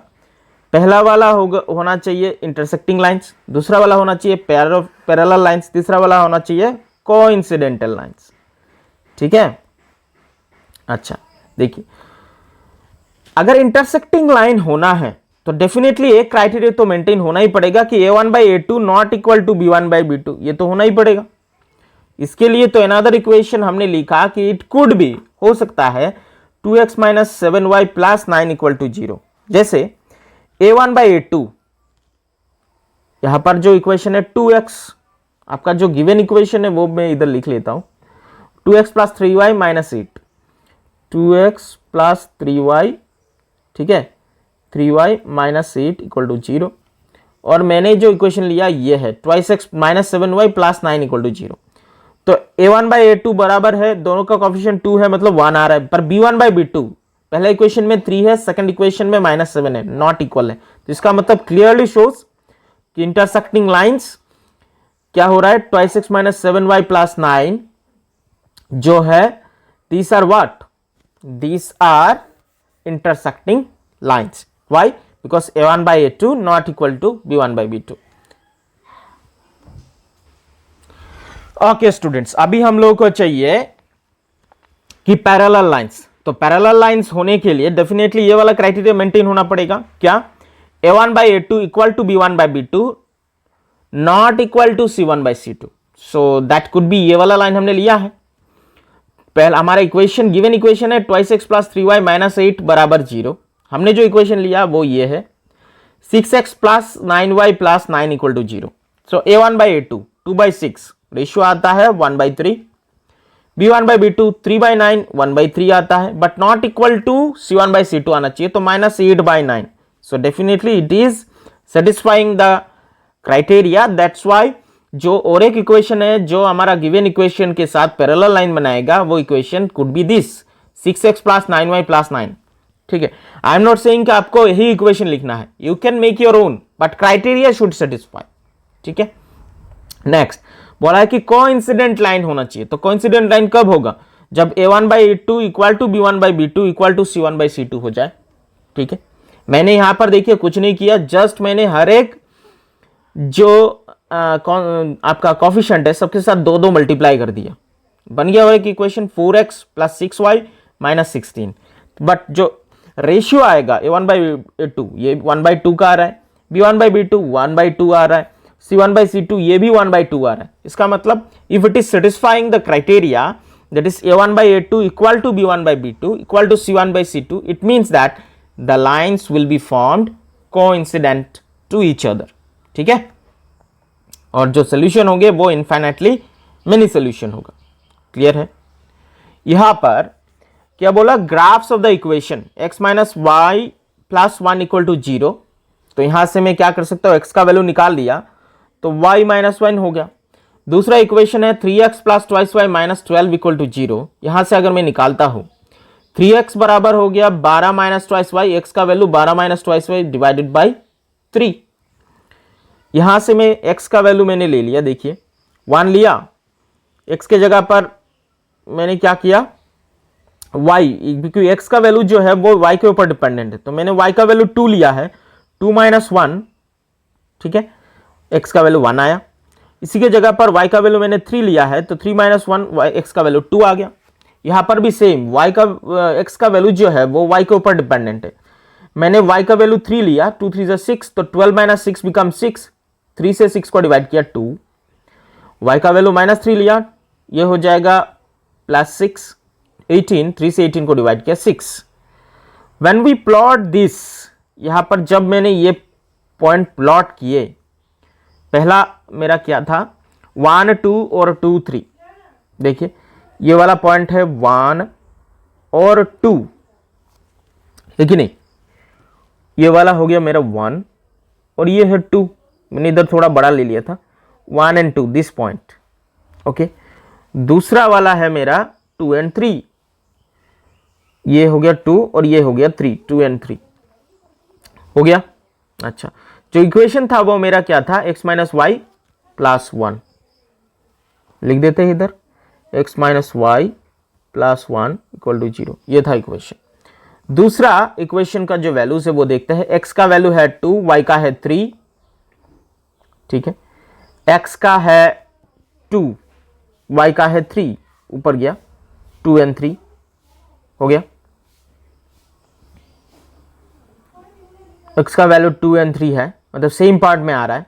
पहला वाला होना चाहिए इंटरसेक्टिंग लाइंस, दूसरा वाला होना चाहिए पैरेलल लाइंस, तीसरा वाला होना चाहिए कोइंसिडेंटल लाइंस, ठीक है। अच्छा देखिए, अगर इंटरसेक्टिंग लाइन होना है तो डेफिनेटली एक क्राइटेरिया तो मेंटेन होना ही पड़ेगा कि a1 by a2 not equal to b1 by b2। ये तो होना ही पड़ेगा। इसके लिए तो अनदर इक्वेशन हमने लिखा कि इट कुड बी, हो सकता है 2x minus 7y plus 9 equal to 0। जैसे a1 बाई a2, यहां पर जो इक्वेशन है 2x, आपका जो गिवन इक्वेशन है वो मैं इधर लिख लेता हूं, 2x plus 3y minus 8, 2x plus 3y, ठीक है, 3y माइनस 8 इक्वल टू 0। और मैंने जो इक्वेशन लिया ये है twice x minus 7y plus 9 equal to 0। तो a1 बाई a2 बराबर है, दोनों का कोफिशिएंट 2 है, मतलब 1 आ रहा है, पर b1 बाई b2 पहला इक्वेशन में 3 है, सेकंड इक्वेशन में माइनस 7 है, नॉट इक्वल है। तो इसका मतलब क्लियरली शोज कि इंटरसेक्टिंग लाइंस क्या हो रहा है, twice x minus 7y plus 9 जो है, these are what, these are intersecting lines. Why? Because a1 by a2 not equal to b1 by b2। Okay students, अभी हम लोगों को चाहिए कि पैरेलल लाइंस। तो पैरेलल लाइंस होने के लिए डेफिनेटली ये वाला क्राइटेरिया मेंटेन होना पड़ेगा, क्या, a1 by a2 equal to b1 by b2 not equal to c1 by c2। So that could be, ये वाला लाइन हमने लिया है, पहला हमारा इक्वेशन गिवन इक्वेशन है twice x plus 3y minus 8 बराबर 0। हमने जो इक्वेशन लिया वो ये है 6x plus 9y plus 9 equal to 0। So a1 by a2 2 by 6 ratio आता है 1 by 3, b1 by b2 3 by 9 1 by 3 आता है, but not equal to c1 by c2 आना चाहिए, तो minus 8 by 9। So definitely it is satisfying the criteria, that's why जो और एक इक्वेशन है जो हमारा गिवन इक्वेशन के साथ पैरेलल लाइन बनाएगा, वो equation could be this 6x plus 9y plus 9। ठीक है, आई एम नॉट सेइंग कि आपको यही इक्वेशन लिखना है, you can make your own, but criteria should satisfy. ठीक है, नेक्स्ट बोला है कि कोइंसिडेंट लाइन होना चाहिए। तो कोइंसिडेंट लाइन कब होगा, जब a1 by a2 equal to b1 by b2 equal to c1 by c2 हो जाए। ठीक है, मैंने यहां पर देखिए कुछ नहीं किया, जस्ट मैंने हर एक जो आपका कॉफिशिएंट है सबके साथ 2 मल्टीप्लाई कर दिया, बन गया एक equation 4x plus 6y minus 16। But जो रेशियो आएगा a1 बाई a2 ये 1 बाई 2 का आ रहा है, b1 बाई b2 1 बाई 2 आ रहा है, c1 बाई c2 ये भी 1 बाई 2 आ रहा है। इसका मतलब if it is satisfying the criteria that is a1 by a2 equal to b1 by b2 equal to c1 by c2, it means that the lines will be formed coincident to each other. ठीक है, और जो solution होंगे वो infinitely many solution होगा। Clear है? यहां पर क्या बोला, graphs of the equation x minus y plus 1 equal to 0। तो यहां से मैं क्या कर सकता हूं, x का वैल्यू निकाल दिया तो y माइनस 1 हो गया। दूसरा इक्वेशन है 3x plus twice y minus 12 equal to 0। यहां से अगर मैं निकालता हूं 3x बराबर हो गया 12 माइनस ट्वाइस वाई, x का value 12 minus twice y divided by 3। यहां से मैं x का वैल्यू मैंने ले लिया, देखिए 1 लिया, x के जगह पर मैंने क्या किया y, क्योंकि x का वैल्यू जो है वो y के ऊपर डिपेंडेंट है, तो मैंने y का वैल्यू 2 लिया है, 2 माइनस 1। ठीक है, x का वैल्यू 1 आया। इसी के जगह पर y का वैल्यू मैंने 3 लिया है, तो 3 माइनस 1 x का वैल्यू 2 आ गया। यहां पर भी सेम y का x का वैल्यू जो है वो y के ऊपर डिपेंडेंट है, मैंने y का वैल्यू 3 लिया, 2 3 जा 6, तो 12 माइनस 6 बिकम 6, 3 से 6 को डिवाइड किया 2, y का वैल्यू माइनस 3 लिया, ये हो जाएगा प्लस 6, 18, 3 से 18 को डिवाइड किया 6। व्हेन वी प्लॉट दिस, यहां पर जब मैंने ये पॉइंट प्लॉट किए, पहला मेरा क्या था 1 2 और 2 3, देखिए ये वाला पॉइंट है 1 और 2, है कि नहीं, ये वाला हो गया मेरा 1 और ये है 2, मैंने इधर थोड़ा बड़ा ले लिया था, 1 एंड 2 दिस पॉइंट। ओके, दूसरा वाला है मेरा 2 एंड 3, ये हो गया 2 और ये हो गया 3, 2 एंड 3 हो गया। अच्छा, जो इक्वेशन था वो मेरा क्या था, x माइनस वाई प्लस 1, लिख देते हैं इधर x minus y plus 1 equal to 0, ये था इक्वेशन। दूसरा इक्वेशन का जो वैल्यूज है वो देखते हैं, x का वैल्यू है 2, y का है 3, ठीक है, x का है 2, y का है 3, ऊपर गया 2 एंड 3 हो गया, x का वैल्यू 2 एंड 3 है, मतलब सेम पार्ट में आ रहा है,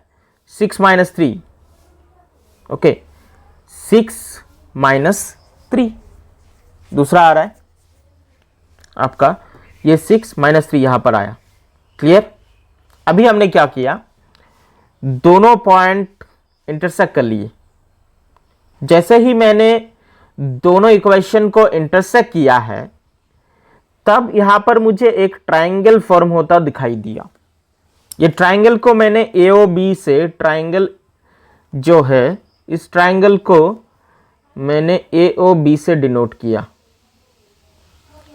6 माइनस 3, ओके 6 माइनस 3 दूसरा आ रहा है। आपका ये 6 - 3 यहां पर आया। क्लियर? अभी हमने क्या किया, दोनों पॉइंट इंटरसेक्ट कर लिए। जैसे ही मैंने दोनों इक्वेशन को इंटरसेक्ट किया है, तब यहां पर मुझे एक ट्रायंगल फॉर्म होता दिखाई दिया। ये ट्रायंगल को मैंने AOB से, ट्रायंगल जो है इस ट्रायंगल को मैंने AOB से डिनोट किया।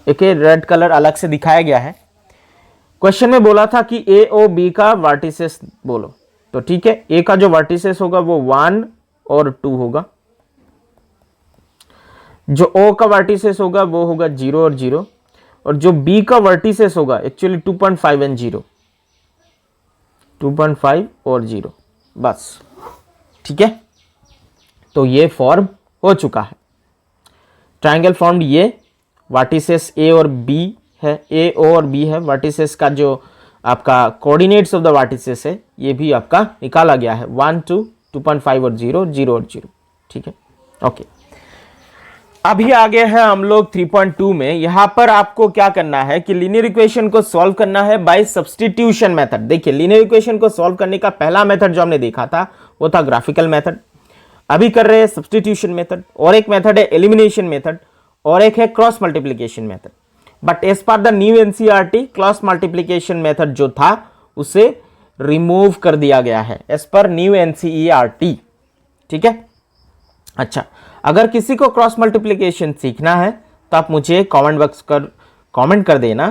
एक रेड कलर अलग से दिखाया गया है। क्वेश्चन में बोला था कि AOB का वर्टिसेस बोलो, तो ठीक है, A का जो वर्टिसेस होगा वो 1 और 2 होगा, जो O का वर्टिसेस होगा वो होगा 0 और 0, और जो B का वर्टिसेस होगा एक्चुअली 2.5 एंड 0, 2.5 और 0, बस। ठीक है, तो ये फॉर्म हो चुका है, ट्रायंगल फॉर्म्ड। ये वर्टिसेस A और B है, A, O और B है। वर्टिसेस का जो आपका कोऑर्डिनेट्स ऑफ द वर्टिसेस है ये भी आपका निकाला गया है, 1, 2, 2.5 और 0, 0 और 0। ठीक है, ओके। अभी आगे है हम लोग 3.2 में। यहां पर आपको क्या करना है कि लीनियर इक्वेशन को सॉल्व करना है बाय सब्स्टिट्यूशन मेथड। देखिए, लीनियर इक्वेशन को सॉल्व करने का पहला मेथड जो हमने देखा था वो था ग्राफिकल मेथड। अभी कर रहे हैं सब्स्टिट्यूशन मेथड, और एक मेथड है एलिमिनेशन मेथड, और एक है cross multiplication method. But as per the new NCERT cross multiplication method जो था उसे रिमूव कर दिया गया है एज पर न्यू एनसीईआरटी। ठीक है, अच्छा, अगर किसी को क्रॉस मल्टीप्लिकेशन सीखना है तो आप मुझे कमेंट बॉक्स कर कमेंट कर देना,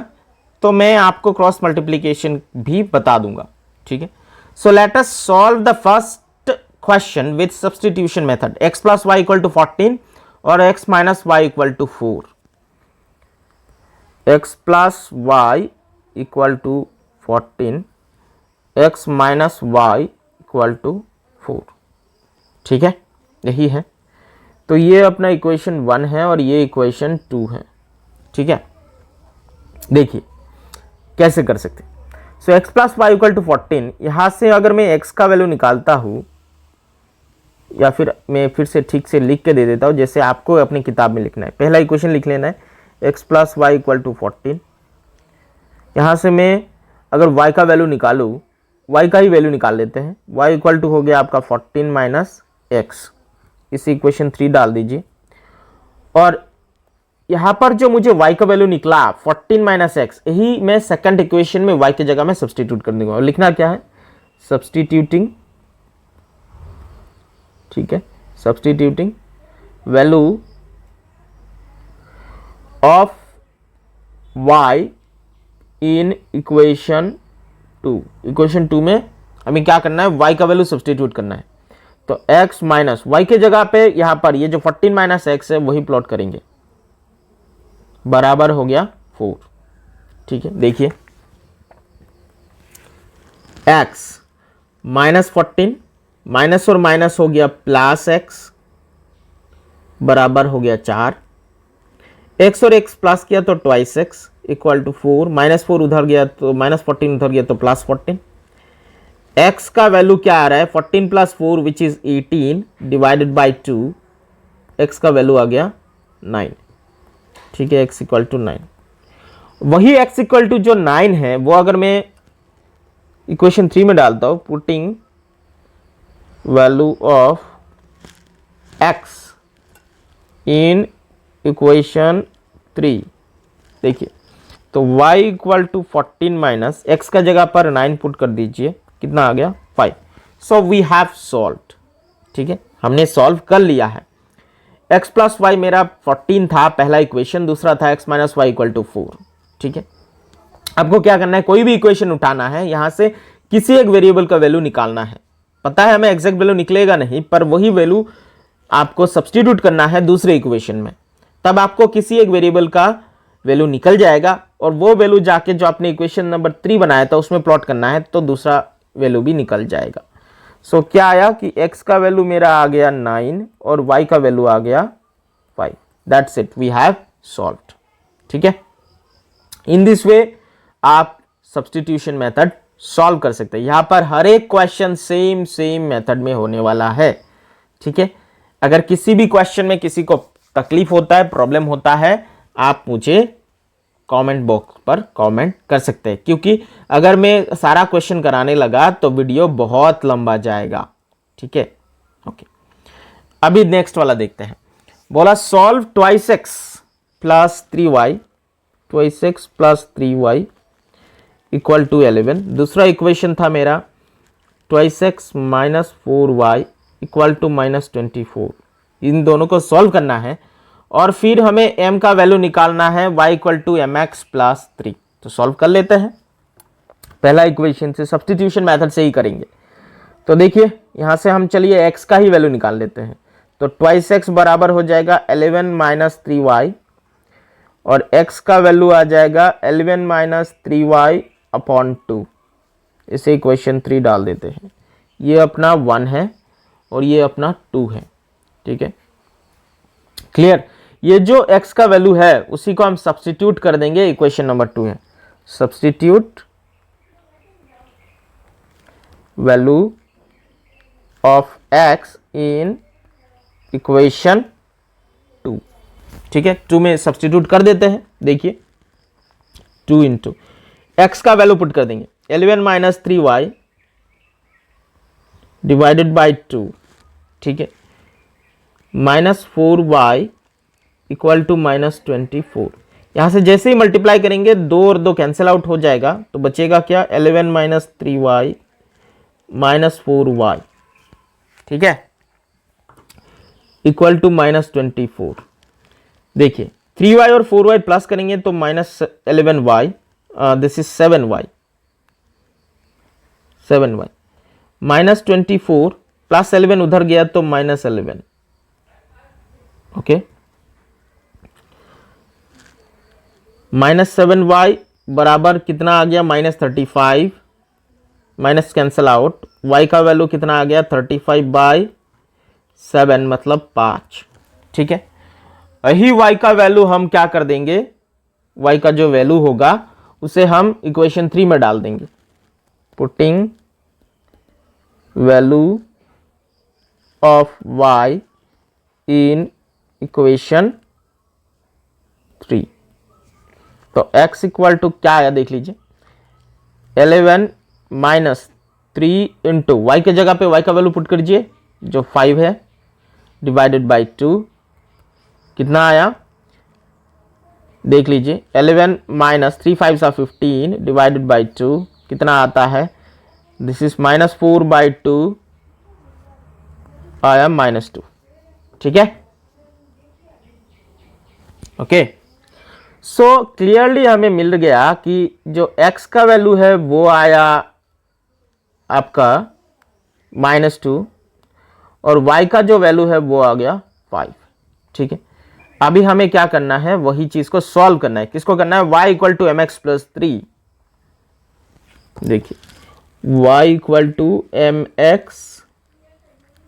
तो मैं आपको क्रॉस मल्टीप्लिकेशन भी बता दूंगा। ठीक है, so let us solve the first question with substitution method. x + y = 14 और x - y = 4। x + y = 14, x - y = 4। ठीक है, यही है। तो ये अपना इक्वेशन 1 है और ये इक्वेशन 2 है। ठीक है, देखिए कैसे कर सकते। सो x + y = 14, यहां से अगर मैं x का वैल्यू निकालता हूं, या फिर मैं फिर से ठीक से लिख के दे देता हूं जैसे आपको अपनी किताब में लिखना है। पहला इक्वेशन लिख लेना है, x + y = 14। यहां से मैं अगर y का वैल्यू निकालूं, y का ही वैल्यू निकाल लेते हैं। y = हो गया आपका 14 - x, इसी इक्वेशन 3 डाल दीजिए, और यहां पर जो मुझे y का वैल्यू निकला 14 - x, यही मैं सेकंड इक्वेशन में y की जगह में सब्स्टिट्यूट कर दूंगा। और लिखना क्या है, सब्स्टिट्यूटिंग। ठीक है, substituting value of y in equation 2। Equation 2 में हमें क्या करना है, y का वैल्यू सब्स्टिट्यूट करना है। तो x - y के जगह पे यहां पर ये जो 14 - x है वही प्लॉट करेंगे, बराबर हो गया 4। ठीक है, देखिए x - 14 माइनस और माइनस हो गया +x, बराबर हो गया 4। x और x प्लस किया तो 2x = 4, -4 उधर गया तो -14 उधर गया तो +14। x का वैल्यू क्या आ रहा है, 14 + 4 which is 18 divided by 2, x का वैल्यू आ गया 9। ठीक है, x = 9। वही x = जो 9 है वो अगर मैं इक्वेशन 3 में डालता हूं, putting value of x in equation 3, देखिए तो y = 14 - x का जगह पर 9 पुट कर दीजिए, कितना आ गया 5। So we have solved. ठीक है, हमने सॉल्व कर लिया है। x + y मेरा 14 था पहला इक्वेशन, दूसरा था x - y = 4। ठीक है, आपको क्या करना है, कोई भी इक्वेशन उठाना है, यहां से किसी एक वेरिएबल का वैल्यू निकालना है। पता है हमें एग्जैक्ट वैल्यू निकलेगा नहीं, पर वही वैल्यू आपको सब्स्टिट्यूट करना है दूसरे इक्वेशन में, तब आपको किसी एक वेरिएबल का वैल्यू निकल जाएगा, और वो वैल्यू जाके जो आपने इक्वेशन नंबर 3 बनाया था उसमें प्लॉट करना है, तो दूसरा वैल्यू भी निकल जाएगा। सो क्या आया कि x का वैल्यू मेरा आ गया 9 और y का वैल्यू आ गया 5। That's it, we have solved. ठीक है, इन दिस वे आप सब्स्टिट्यूशन मेथड सॉल्व कर सकते हैं। यहां पर हर एक क्वेश्चन सेम मेथड में होने वाला है। ठीक है, अगर किसी भी क्वेश्चन में किसी को तकलीफ होता है, प्रॉब्लम होता है, आप मुझे कमेंट बॉक्स पर कमेंट कर सकते हैं, क्योंकि अगर मैं सारा क्वेश्चन कराने लगा तो वीडियो बहुत लंबा जाएगा। ठीक है, ओके। अभी नेक्स्ट वाला देखते हैं। बोला solve twice x plus 3y, twice x plus 3y equal to 11। दूसरा इक्वेशन था मेरा twice x minus 4y equal to -24। इन दोनों को सॉल्व करना है और फिर हमें m का वैल्यू निकालना है y equal to mx plus 3। तो सॉल्व कर लेते हैं। पहला इक्वेशन से सब्स्टिट्यूशन मेथड से ही करेंगे। तो देखिए यहाँ से हम चलिए x का ही वैल्यू निकाल लेते हैं। तो ट्वाइस एक्स बराबर हो जाएगा 11 माइनस 3y और x का वैल्यू आ जाएगा 11 माइनस 3y अपॉन 2। इसे इक्वेशन 3 डाल देते हैं। ये अपना 1 है और ये अपना 2 है। ठीक है, क्लियर। ये जो x का वैल्यू है उसी को हम सब्स्टिट्यूट कर देंगे। इक्वेशन नंबर 2 है, substitute value of x in equation 2। ठीक है, 2 में सब्स्टिट्यूट कर देते हैं। देखिए 2 इंटू एक्स का वैल्यू पुट कर देंगे 11 माइनस 3y डिवाइडेड बाई 2। ठीक है, -4y इक्वल टू -24। यहां से जैसे ही मल्टीप्लाई करेंगे 2 और 2 कैंसिल आउट हो जाएगा, तो बचेगा क्या 11 माइनस 3y माइनस 4y। ठीक है, इक्वल टू -24। देखिए 3y और 4y प्लस करेंगे तो -11y, this is 7y -24 plus 11 उधर गया तो -11। ओके, -7y बराबर कितना आ गया -35, माइनस कैंसल आउट। y का वैल्यू कितना आ गया 35/7 मतलब 5। ठीक है, यही y का वैल्यू हम क्या कर देंगे, y का जो वैल्यू होगा उसे हम इक्वेशन 3 में डाल देंगे। Putting value of y in equation 3। तो x इक्वल टू क्या आया देख लीजिए, 11 माइनस 3 इंटू वाई के जगह पे y का वैल्यू पुट करिए जो 5 है, डिवाइडेड बाई 2। कितना आया देख लीजिए, 11 माइनस 3 5 सा 15 डिवाइडेड बाई 2 कितना आता है, दिस इज -4/2 आया -2। ठीक है, ओके। सो क्लियरली हमें मिल गया कि जो x का वैल्यू है वो आया आपका -2 और y का जो वैल्यू है वो आ गया 5। ठीक है, अभी हमें क्या करना है, वही चीज को सॉल्व करना है। किसको करना है, y equal to mx plus 3। देखिए y equal to mx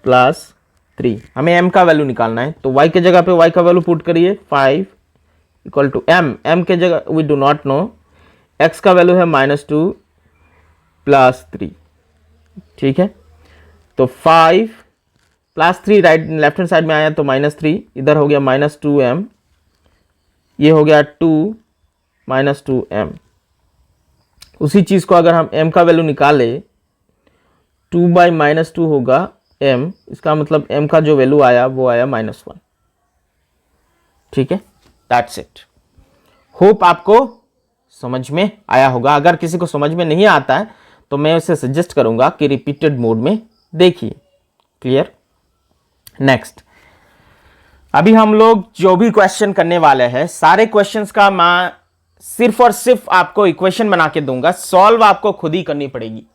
plus 3, हमें m का वैल्यू निकालना है। तो y के जगह पे y का वैल्यू पुट करिए 5 इक्वल टू m के जगह we do not know, x का वैल्यू है -2 प्लस 3। ठीक है, तो 5 plus 3 right left hand side में आया तो -3, इधर हो गया -2m, ये हो गया 2 -2m। उसी चीज को अगर हम m का वैल्यू निकाले 2/-2 होगा m, इसका मतलब m का जो वैल्यू आया वो आया -1। ठीक है, दैट्स इट। होप आपको समझ में आया होगा। अगर किसी को समझ में नहीं आता है तो मैं उसे सजेस्ट करूंगा कि रिपीटेड मोड में देखिए। Clear, next. अभी हम लोग जो भी क्वेश्चन करने वाले हैं सारे क्वेश्चंस का मैं सिर्फ और सिर्फ आपको इक्वेशन बना के दूंगा, सॉल्व आपको खुद ही करनी पड़ेगी।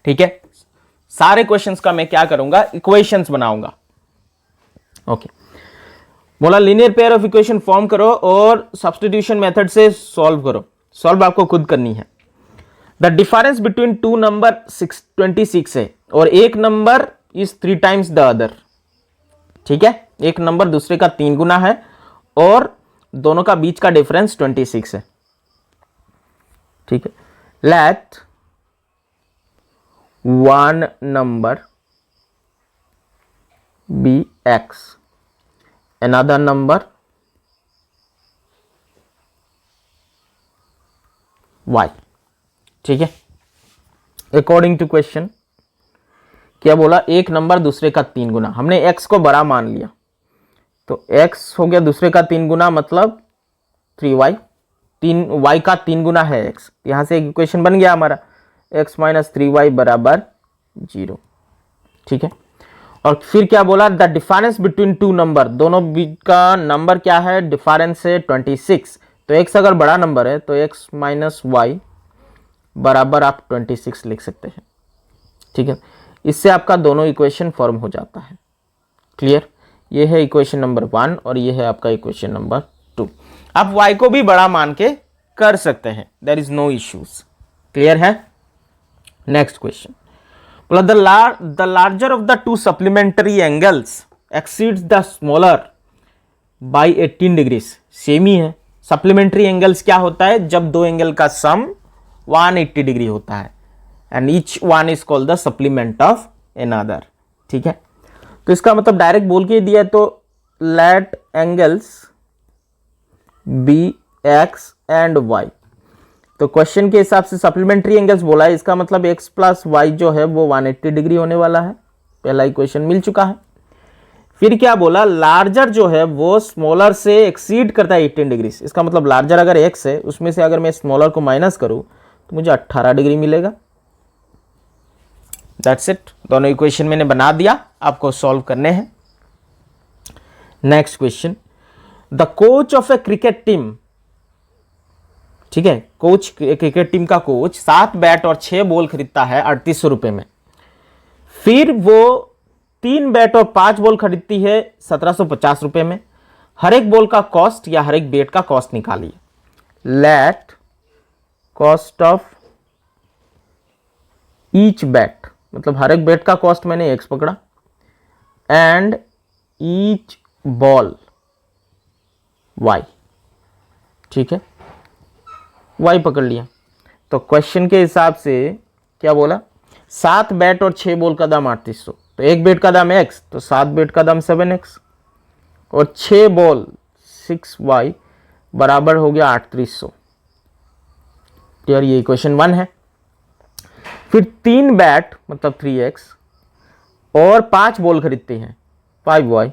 ठीक है, सारे क्वेश्चंस का मैं क्या करूंगा, इक्वेशंस बनाऊंगा। ओके, बोला linear pair of equation form करो और सब्स्टिट्यूशन मेथड से सॉल्व करो। सॉल्व आपको खुद करनी है। The difference between two number 26 है और एक number is 3 times the other. ठीक है, एक नंबर दूसरे का 3 गुना है और दोनों का बीच का डिफरेंस 26 है। ठीक है, let one number be x, another number y। ठीक है, अकॉर्डिंग टू क्वेश्चन क्या बोला, एक नंबर दूसरे का 3 गुना, हमने x को बड़ा मान लिया तो x हो गया दूसरे का 3 गुना मतलब 3y, 3y का 3 गुना है x, यहां से एक इक्वेशन बन गया हमारा x माइनस 3y बराबर 0। ठीक है, और फिर क्या बोला, the difference between two number, दोनों बीच का नंबर क्या है, डिफरेंस है 26, तो x अगर बड़ा नंबर है तो x माइनस वाई बराबर आप 26 लिख सकते हैं। ठीक है, इससे आपका दोनों इक्वेशन फॉर्म हो जाता है। क्लियर, ये है इक्वेशन नंबर 1 और ये है आपका इक्वेशन नंबर 2। आप y को भी बड़ा मान के कर सकते हैं, there is no issues. Clear है। नेक्स्ट क्वेश्चन बोला, the larger of the two supplementary angles exceeds the smaller by 18 degrees. Same ही है, सप्लीमेंट्री एंगल्स क्या होता है, जब दो एंगल का सम 180 डिग्री होता है and each one is called the supplement of another. ठीक है, तो इसका मतलब डायरेक्ट बोल के दिया, तो let angles be x and y, तो क्वेश्चन के हिसाब से सप्लीमेंट्री एंगल्स बोला है, इसका मतलब x प्लस वाई जो है वो 180 डिग्री होने वाला है। पहला इक्वेशन मिल चुका है। फिर क्या बोला, लार्जर जो है वो स्मॉलर से एक्सीड करता है 18 डिग्री, इसका मतलब लार्जर अगर x है उसमें से अगर मैं स्मॉलर को माइनस करूं तो मुझे 18 डिग्री मिलेगा। दैट्स इट, दोनों इक्वेशन मैंने बना दिया, आपको सॉल्व करने हैं। Next question, the coach of A cricket team, ठीक है, कोच क्रिकेट टीम का कोच 7 बैट और 6 बॉल खरीदता है 3800 रुपए में, फिर वो 3 बैट और 5 बॉल खरीदती है 1750 रुपए में। हर एक बॉल का कॉस्ट या हर एक बैट का कॉस्ट निकालिए। Let cost of each bat, मतलब हर एक बैट का कॉस्ट मैंने x पकड़ा, एंड ईच बॉल y। ठीक है, y पकड़ लिया। तो क्वेश्चन के हिसाब से क्या बोला, 7 बैट और 6 बॉल का दाम 3800, तो एक बैट का दाम x, तो 7 बैट का दाम 7x और 6 बॉल 6y बराबर हो गया 3800। क्लियर, ये इक्वेशन 1 है। फिर 3 बैट मतलब 3x और 5 बॉल खरीदते हैं 5y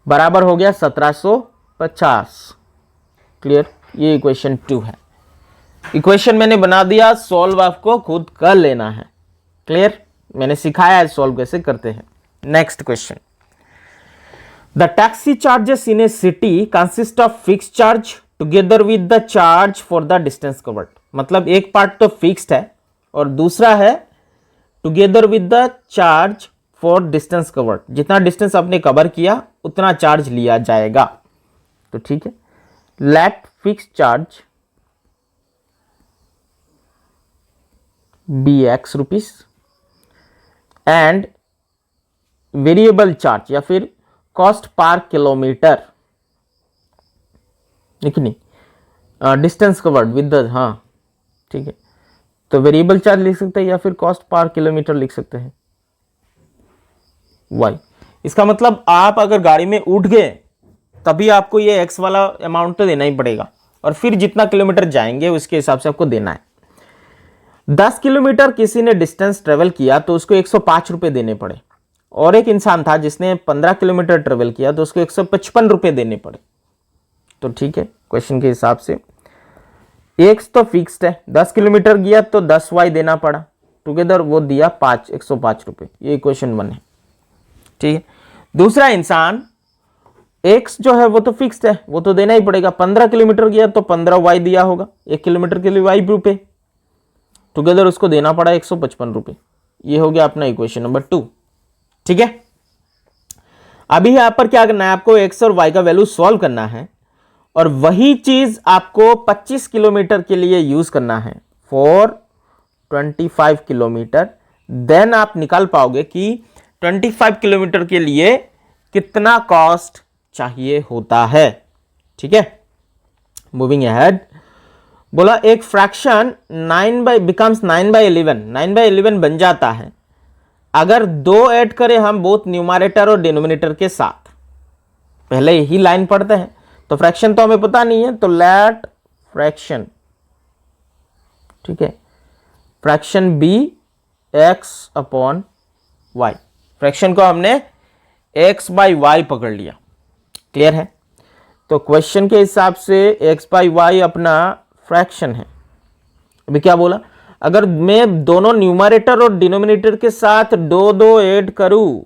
बराबर हो गया 1750। क्लियर, ये इक्वेशन 2 है। इक्वेशन मैंने बना दिया, सॉल्व आपको खुद कर लेना है। क्लियर, मैंने सिखाया है सॉल्व कैसे करते हैं। Next question, the taxi charges in a city consist of fix charge together with the charge for the distance covered, मतलब एक पार्ट तो फिक्स्ड है और दूसरा है together with the charge for distance covered, जितना डिस्टेंस आपने कवर किया उतना चार्ज लिया जाएगा। तो ठीक है, let fix charge be x rupees and variable charge या फिर कॉस्ट पर किलोमीटर, लिखनी डिस्टेंस कवर्ड विद द, हाँ ठीक है, तो वेरिएबल चार्ज लिख सकते हैं या फिर कॉस्ट पर किलोमीटर लिख सकते हैं y। इसका मतलब आप अगर गाड़ी में उठ गए तभी आपको ये x वाला अमाउंट तो देना ही पड़ेगा और फिर जितना किलोमीटर जाएंगे उसके हिसाब से आपको देना है। 10 किलोमीटर किसी ने डिस्टेंस ट्रेवल किया तो उसको 105 रुपए देने पड़े, और एक इंसान था जिसने 15 किलोमीटर ट्रेवल किया तो उसको 155 रुपए देने पड़े। तो ठीक है, क्वेश्चन के हिसाब से x तो फिक्स्ड है, 10 किलोमीटर गया तो 10y देना पड़ा, टुगेदर वो दिया 105 रुपए। ये क्वेश्चन 1 है। ठीक है, दूसरा इंसान x जो है वो तो फिक्स्ड है, वो तो देना ही पड़ेगा, 15 किलोमीटर गया तो 15y दिया होगा, 1 किलोमीटर के लिए y रुपए, टुगेदर उसको देना पड़ा 155 रुपए। ये हो गया अपना इक्वेशन नंबर 2। ठीक है, अभी यहां पर क्या करना है, आपको x और y का वैल्यू सॉल्व करना है और वही चीज आपको 25 किलोमीटर के लिए यूज करना है फॉर 25 किलोमीटर। देन आप निकाल पाओगे कि 25 किलोमीटर के लिए कितना कॉस्ट चाहिए होता है। ठीक है, मूविंग अहेड, बोला एक फ्रैक्शन 9/11 बन जाता है अगर 2 ऐड करें हम बोथ न्यूमरेटर और डिनोमिनेटर के साथ। पहले यही लाइन पढ़ते हैं, तो फ्रैक्शन तो हमें पता नहीं है, तो लेट फ्रैक्शन ठीक है, fraction be x upon y, fraction को हमने x बाई वाई पकड़ लिया। क्लियर है? तो क्वेश्चन के हिसाब से x बाई वाई अपना फ्रैक्शन है। अभी क्या बोला, अगर मैं दोनों न्यूमरेटर और डिनोमिनेटर के साथ दो दो ऐड करूं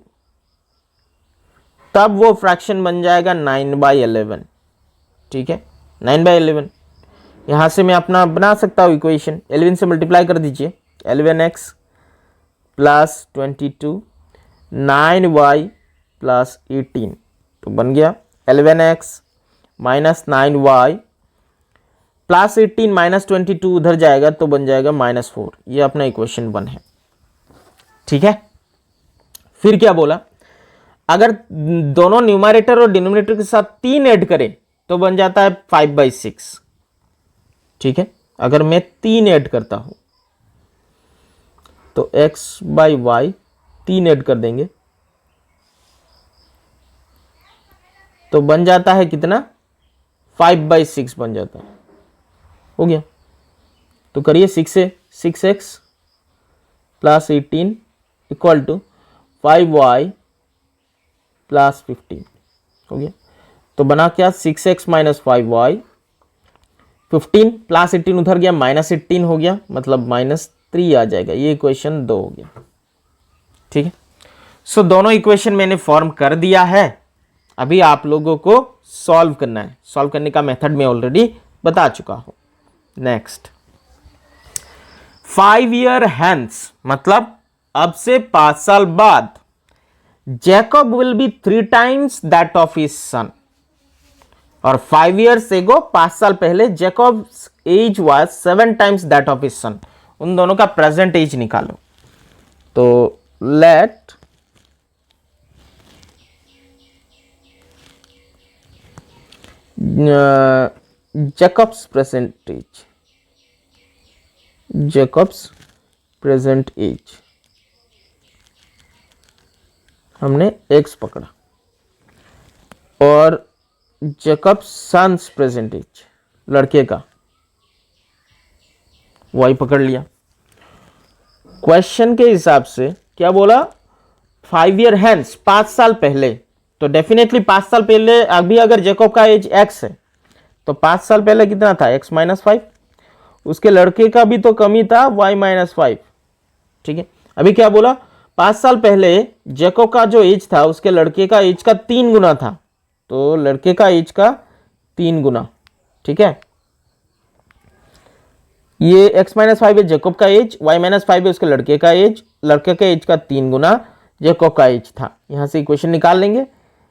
तब वो फ्रैक्शन बन जाएगा 9/11। ठीक है, 9/11। यहां से मैं अपना बना सकता हूं इक्वेशन, 11 से मल्टीप्लाई कर दीजिए, 11x प्लस 22 9y प्लस 18, तो बन गया 11x minus 9y plus 18 minus 22 उधर जाएगा तो बन जाएगा -4। ये अपना इक्वेशन 1 है। ठीक है, फिर क्या बोला, अगर दोनों न्यूमरेटर और डिनोमिनेटर के साथ 3 ऐड करें तो बन जाता है 5/6। ठीक है, अगर मैं 3 ऐड करता हूं तो x बाई वाई 3 ऐड कर देंगे तो बन जाता है कितना, 5/6 बन जाता है। हो गया, तो करिए 6x plus 18 equal to 5y plus 15। हो गया, तो बना क्या, 6x माइनस 5y, 15 प्लस 18 उधर गया, -18 हो गया, मतलब -3 आ जाएगा। ये इक्वेशन 2 हो गया। ठीक है, सो दोनों इक्वेशन मैंने फॉर्म कर दिया है। अभी आप लोगों को सॉल्व करना है। सॉल्व करने का मेथड मैं ऑलरेडी बता चुका हूं। नेक्स्ट, 5 ईयर हैंस, मतलब अब से 5 साल बाद, Jacob will be 3 times that of his son. और 5 ईयर्स एगो, 5 साल पहले, Jacob's age was 7 times that of his son. उन दोनों का प्रेजेंट एज निकालो। तो let Jacob's present age, Jacob's present age हमने x पकड़ा, और जैकब्स सन्स प्रेजेंट एज, लड़के का, y पकड़ लिया। क्वेश्चन के हिसाब से क्या बोला, 5 ईयर हैंस, 5 साल पहले, तो डेफिनेटली 5 साल पहले अभी अगर जैकब का एज x है तो 5 साल पहले कितना था, x माइनस 5, उसके लड़के का भी तो कमी था, y माइनस 5। ठीक है, अभी क्या बोला, 5 साल पहले जैकब का जो एज था उसके लड़के का एज का 3 गुना था, तो लड़के का एज का 3 गुना। ठीक है, ये x माइनस 5 है जैकब का एज, y माइनस 5 है उसके लड़के का एज, लड़के के एज का 3 गुना जैकब का एज था। यहां से इक्वेशन निकाल लेंगे,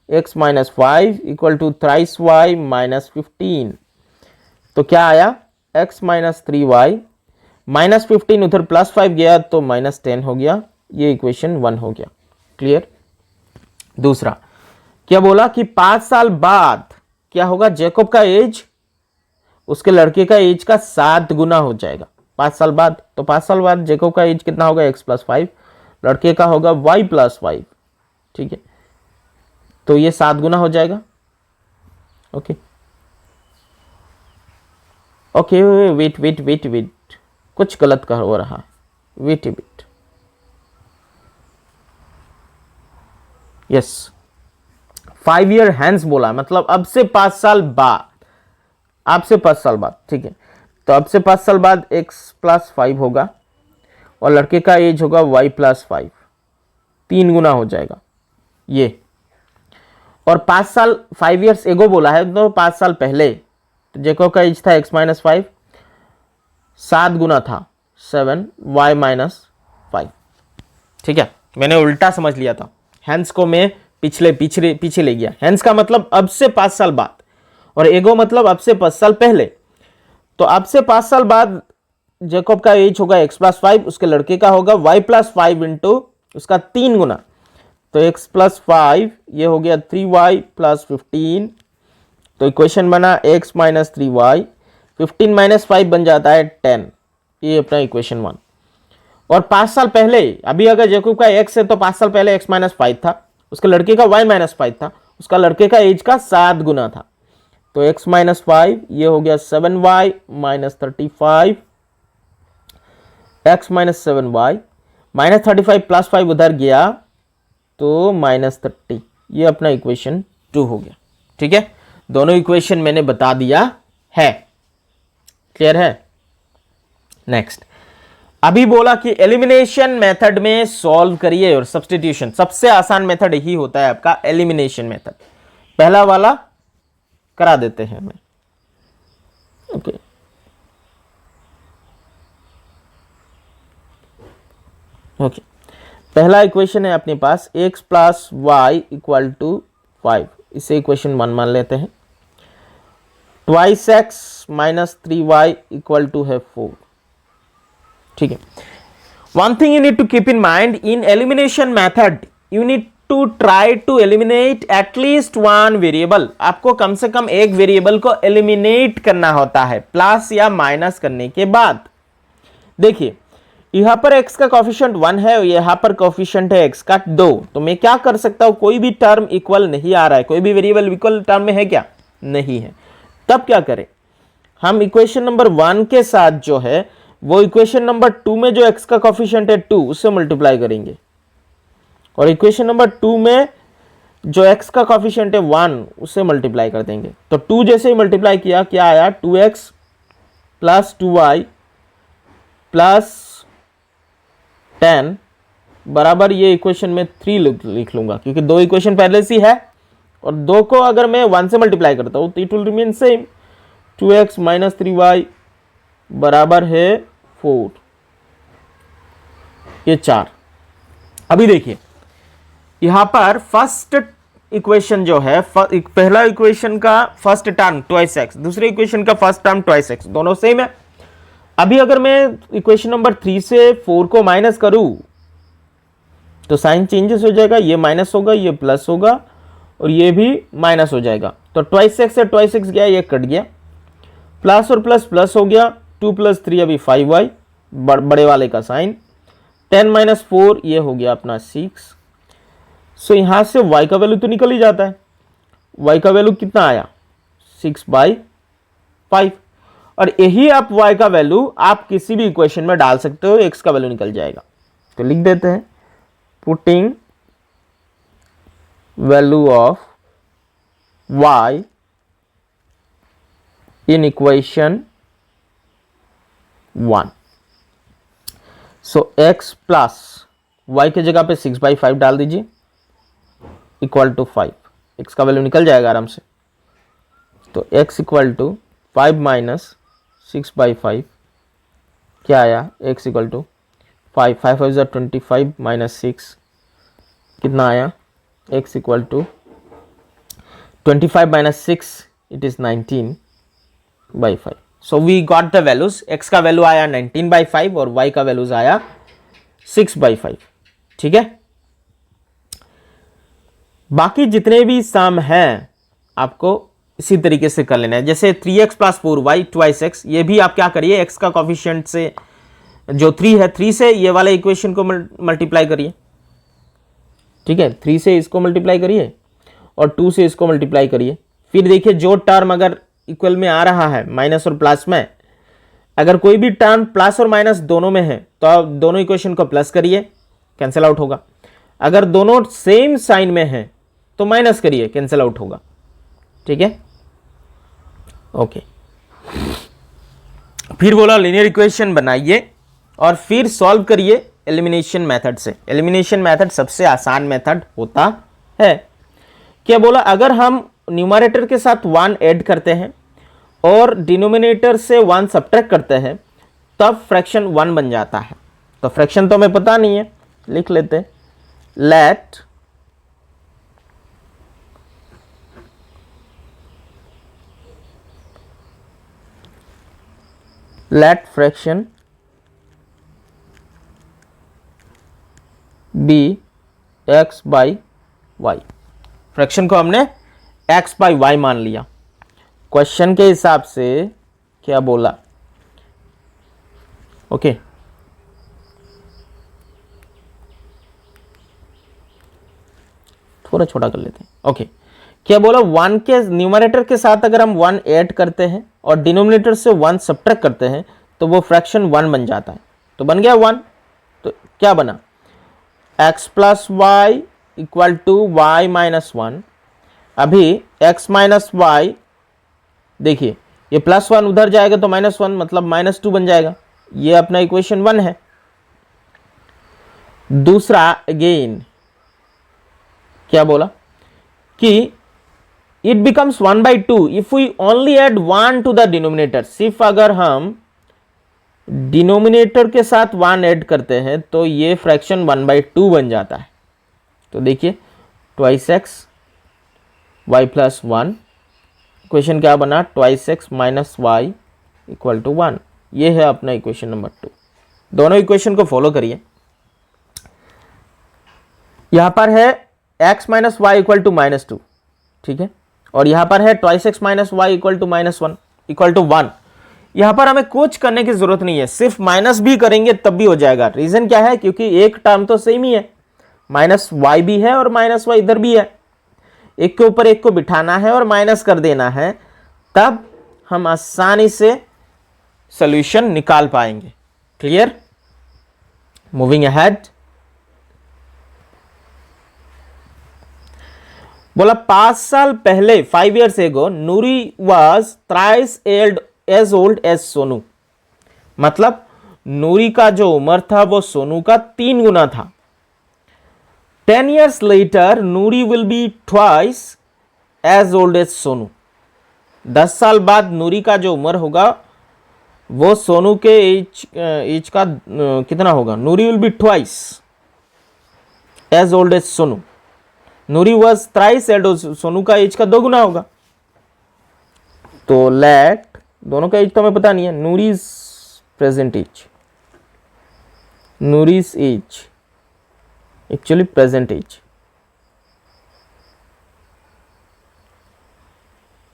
x minus 5 equal to thrice y minus 15। तो क्या आया, x माइनस 3y माइनस 15, उधर प्लस 5 गया तो -10 हो गया। ये इक्वेशन 1 हो गया। क्लियर? दूसरा क्या बोला कि 5 साल बाद क्या होगा, जैकब का एज उसके लड़के का एज का 7 गुना हो जाएगा 5 साल बाद। तो 5 साल बाद जैकब का एज कितना होगा, x प्लस 5, लड़के का होगा y प्लस 5। ठीक है, तो ये 7 गुना हो जाएगा। ओके ओके, वेट, कुछ गलत कर हो रहा, wait a bit. Yes, 5 year hence बोला, मतलब अब से 5 साल बाद, अब से 5 साल बाद। ठीक है, तो अब से 5 साल बाद x प्लस 5 होगा और लड़के का एज होगा y प्लस 5, 3 गुना हो जाएगा ये। और 5 साल 5 ईयर्स एगो बोला है, तो 5 साल पहले तो जैकब का एज था x माइनस 5, 7 गुना था 7 y माइनस 5। ठीक है, मैंने उल्टा समझ लिया था, हैंस को मैं पीछे ले गया। हैंस का मतलब अब से 5 साल बाद, और एगो मतलब अब से 5 साल पहले। तो अब से 5 साल बाद जैकब का एज होगा x प्लस 5, उसके लड़के का होगा y प्लस 5 इंटू उसका 3 गुना, तो x प्लस 5 ये हो गया 3y प्लस 15। तो इक्वेशन बना x माइनस 3y, 15 माइनस 5 बन जाता है 10। ये अपना इक्वेशन 1। और 5 साल पहले, अभी अगर जैकब का x है तो 5 साल पहले x माइनस 5 था, उसके लड़के का y माइनस 5 था, उसका लड़के का एज का 7 गुना था, तो x माइनस 5 ये हो गया 7y minus 35 x minus 7y, minus 35 plus 5 उधर गया तो माइनस 30। ये अपना इक्वेशन 2 हो गया। ठीक है, दोनों इक्वेशन मैंने बता दिया है। क्लियर है? नेक्स्ट, अभी बोला कि एलिमिनेशन मेथड में सॉल्व करिए और सब्स्टिट्यूशन। सबसे आसान मेथड यही होता है आपका एलिमिनेशन मेथड। पहला वाला करा देते हैं हमें। ओके, ओके, पहला इक्वेशन है अपने पास x plus y equal to 5। इसे इक्वेशन 1 मान लेते हैं। Twice x minus 3y equal to है 4। ठीक है, one thing you need to keep in mind, in elimination method you need to try to eliminate at least one variable. आपको कम से कम एक वेरिएबल को एलिमिनेट करना होता है प्लस या माइनस करने के बाद। देखिए, यहां पर x का कोफिशिएंट 1 है और यहां पर कोफिशिएंट है x का 2। तो मैं क्या कर सकता हूं, कोई भी टर्म इक्वल नहीं आ रहा है, कोई भी वेरिएबल इक्वल टर्म में है क्या? नहीं है। तब क्या करें, हम इक्वेशन नंबर 1 के साथ जो है वो इक्वेशन नंबर 2 में जो x का कोफिशिएंट है 2 उससे मल्टीप्लाई करेंगे, और इक्वेशन नंबर 2 में जो x का कोफिशिएंट है 1 उससे मल्टीप्लाई कर देंगे। तो 2 जैसे ही मल्टीप्लाई किया, क्या आया? 2x प्लस 2y प्लस 10 बराबर, ये इक्वेशन में 3 लिख लूंगा क्योंकि 2 इक्वेशन पहले से है, और 2 को अगर मैं 1 से मल्टीप्लाई करता हूं तो it will remain same. 2x minus 3y बराबर है 4, ये 4। अभी देखिए, यहां पर फर्स्ट इक्वेशन जो है, पहला इक्वेशन का फर्स्ट टर्म ट्वाइस एक्स, दूसरे इक्वेशन का फर्स्ट टर्म ट्वाइस एक्स, दोनों सेम है। अभी अगर मैं इक्वेशन नंबर 3 से 4 को माइनस करूं तो साइन चेंजेस हो जाएगा, ये माइनस होगा, ये प्लस होगा, और ये भी माइनस हो जाएगा। तो ट्वाइस एक्स से ट्वाइस एक्स गया, ये कट गया, प्लस और प्लस प्लस हो गया, 2 प्लस 3 अभी 5y, बड़े वाले का साइन, 10 माइनस 4 ये हो गया अपना 6। सो यहां से y का वैल्यू तो निकल ही जाता है। y का वैल्यू कितना आया? 6/5। और यही आप y का वैल्यू आप किसी भी इक्वेशन में डाल सकते हो, x का वैल्यू निकल जाएगा। तो लिख देते हैं, putting value of y in equation 1। So x plus y की जगह पे 6/5 डाल दीजिए इक्वल टू 5। x का वैल्यू निकल जाएगा आराम से। तो x इक्वल टू 5 माइनस 6/5 क्या आया? x इक्वल टू 5, 5 5 25 माइनस 6 कितना आया? x equal to 25 minus 6 it is 19/5। So we got the values. x का वैल्यू आया 19/5 और y का वैल्यूज आया 6/5। ठीक है, बाकी जितने भी सम हैं आपको इसी तरीके से कर लेना है। जैसे 3x plus 4y twice x, ये भी आप क्या करिए, x का कोफिशिएंट से जो 3 है, 3 से ये वाले इक्वेशन को मल्टीप्लाई करिए। ठीक है, 3 से इसको मल्टीप्लाई करिए और 2 से इसको मल्टीप्लाई करिए। फिर देखिए, जो टर्म अगर इक्वल में आ रहा है माइनस और प्लस में, अगर कोई भी टर्म प्लस और माइनस दोनों में है तो आप दोनों इक्वेशन को प्लस करिए, कैंसिल आउट होगा। अगर दोनों सेम साइन में है तो माइनस करिए, कैंसिल आउट होगा। ठीक है, ओके। फिर बोला लीनियर इक्वेशन बनाइए और फिर सॉल्व करिए एलिमिनेशन मेथड से। एलिमिनेशन मेथड सबसे आसान मेथड होता है। क्या बोला, अगर हम न्यूमरेटर के साथ 1 ऐड करते हैं और डिनोमिनेटर से 1 सब्ट्रैक्ट करते हैं तब फ्रैक्शन 1 बन जाता है। तो फ्रैक्शन तो हमें पता नहीं है, लिख लेते हैं, let fraction be x by y. Fraction को हमने x बाई वाई मान लिया। क्वेश्चन के हिसाब से क्या बोला, ओके थोड़ा छोटा कर लेते हैं। ओके, क्या बोला, 1 के न्यूमरेटर के साथ अगर हम 1 ऐड करते हैं और डिनोमिनेटर से 1 सब्ट्रैक्ट करते हैं तो वो फ्रैक्शन 1 बन जाता है। तो बन गया 1। तो क्या बना, x plus y equal to y minus 1। अभी x माइनस वाई, देखिए ये प्लस 1 उधर जाएगा तो माइनस 1 मतलब माइनस 2 बन जाएगा। ये अपना इक्वेशन 1 है। दूसरा अगेन क्या बोला कि it becomes 1/2 if we only add 1 to the denominator. सिर्फ अगर हम डिनोमिनेटर के साथ 1 ऐड करते हैं तो ये फ्रैक्शन 1/2 बन जाता है। तो देखिए twice x y plus 1, equation क्या बना, twice x minus y equal to 1। ये है अपना इक्वेशन नंबर 2। दोनों इक्वेशन को फॉलो करिए। यहां पर है x minus y equal to minus 2, ठीक है, और यहां पर है twice x minus y equal to minus 1 equal to 1। यहां पर हमें कुछ करने की जरूरत नहीं है, सिर्फ माइनस भी करेंगे तब भी हो जाएगा। रीजन क्या है, क्योंकि एक टर्म तो सेम ही है, माइनस वाई भी है और माइनस वाई इधर भी है। एक के ऊपर एक को बिठाना है और माइनस कर देना है, तब हम आसानी से सॉल्यूशन निकाल पाएंगे। क्लियर? Moving ahead. बोला 5 साल पहले 5 years ago Noori was thrice as old as Sonu. मतलब नूरी का जो उम्र था वो सोनू का 3 गुना था। 10 years later Noori will be twice as old as Sonu. 10 साल बाद नूरी का जो उम्र होगा वो सोनू के एज का कितना होगा, Noori will be twice as old as Sonu. Noori was thrice as, Sonu का एज का 2 गुना होगा। तो लेट, दोनों का एज तो हमें पता नहीं है, Noori's present age, Noori's age actually present age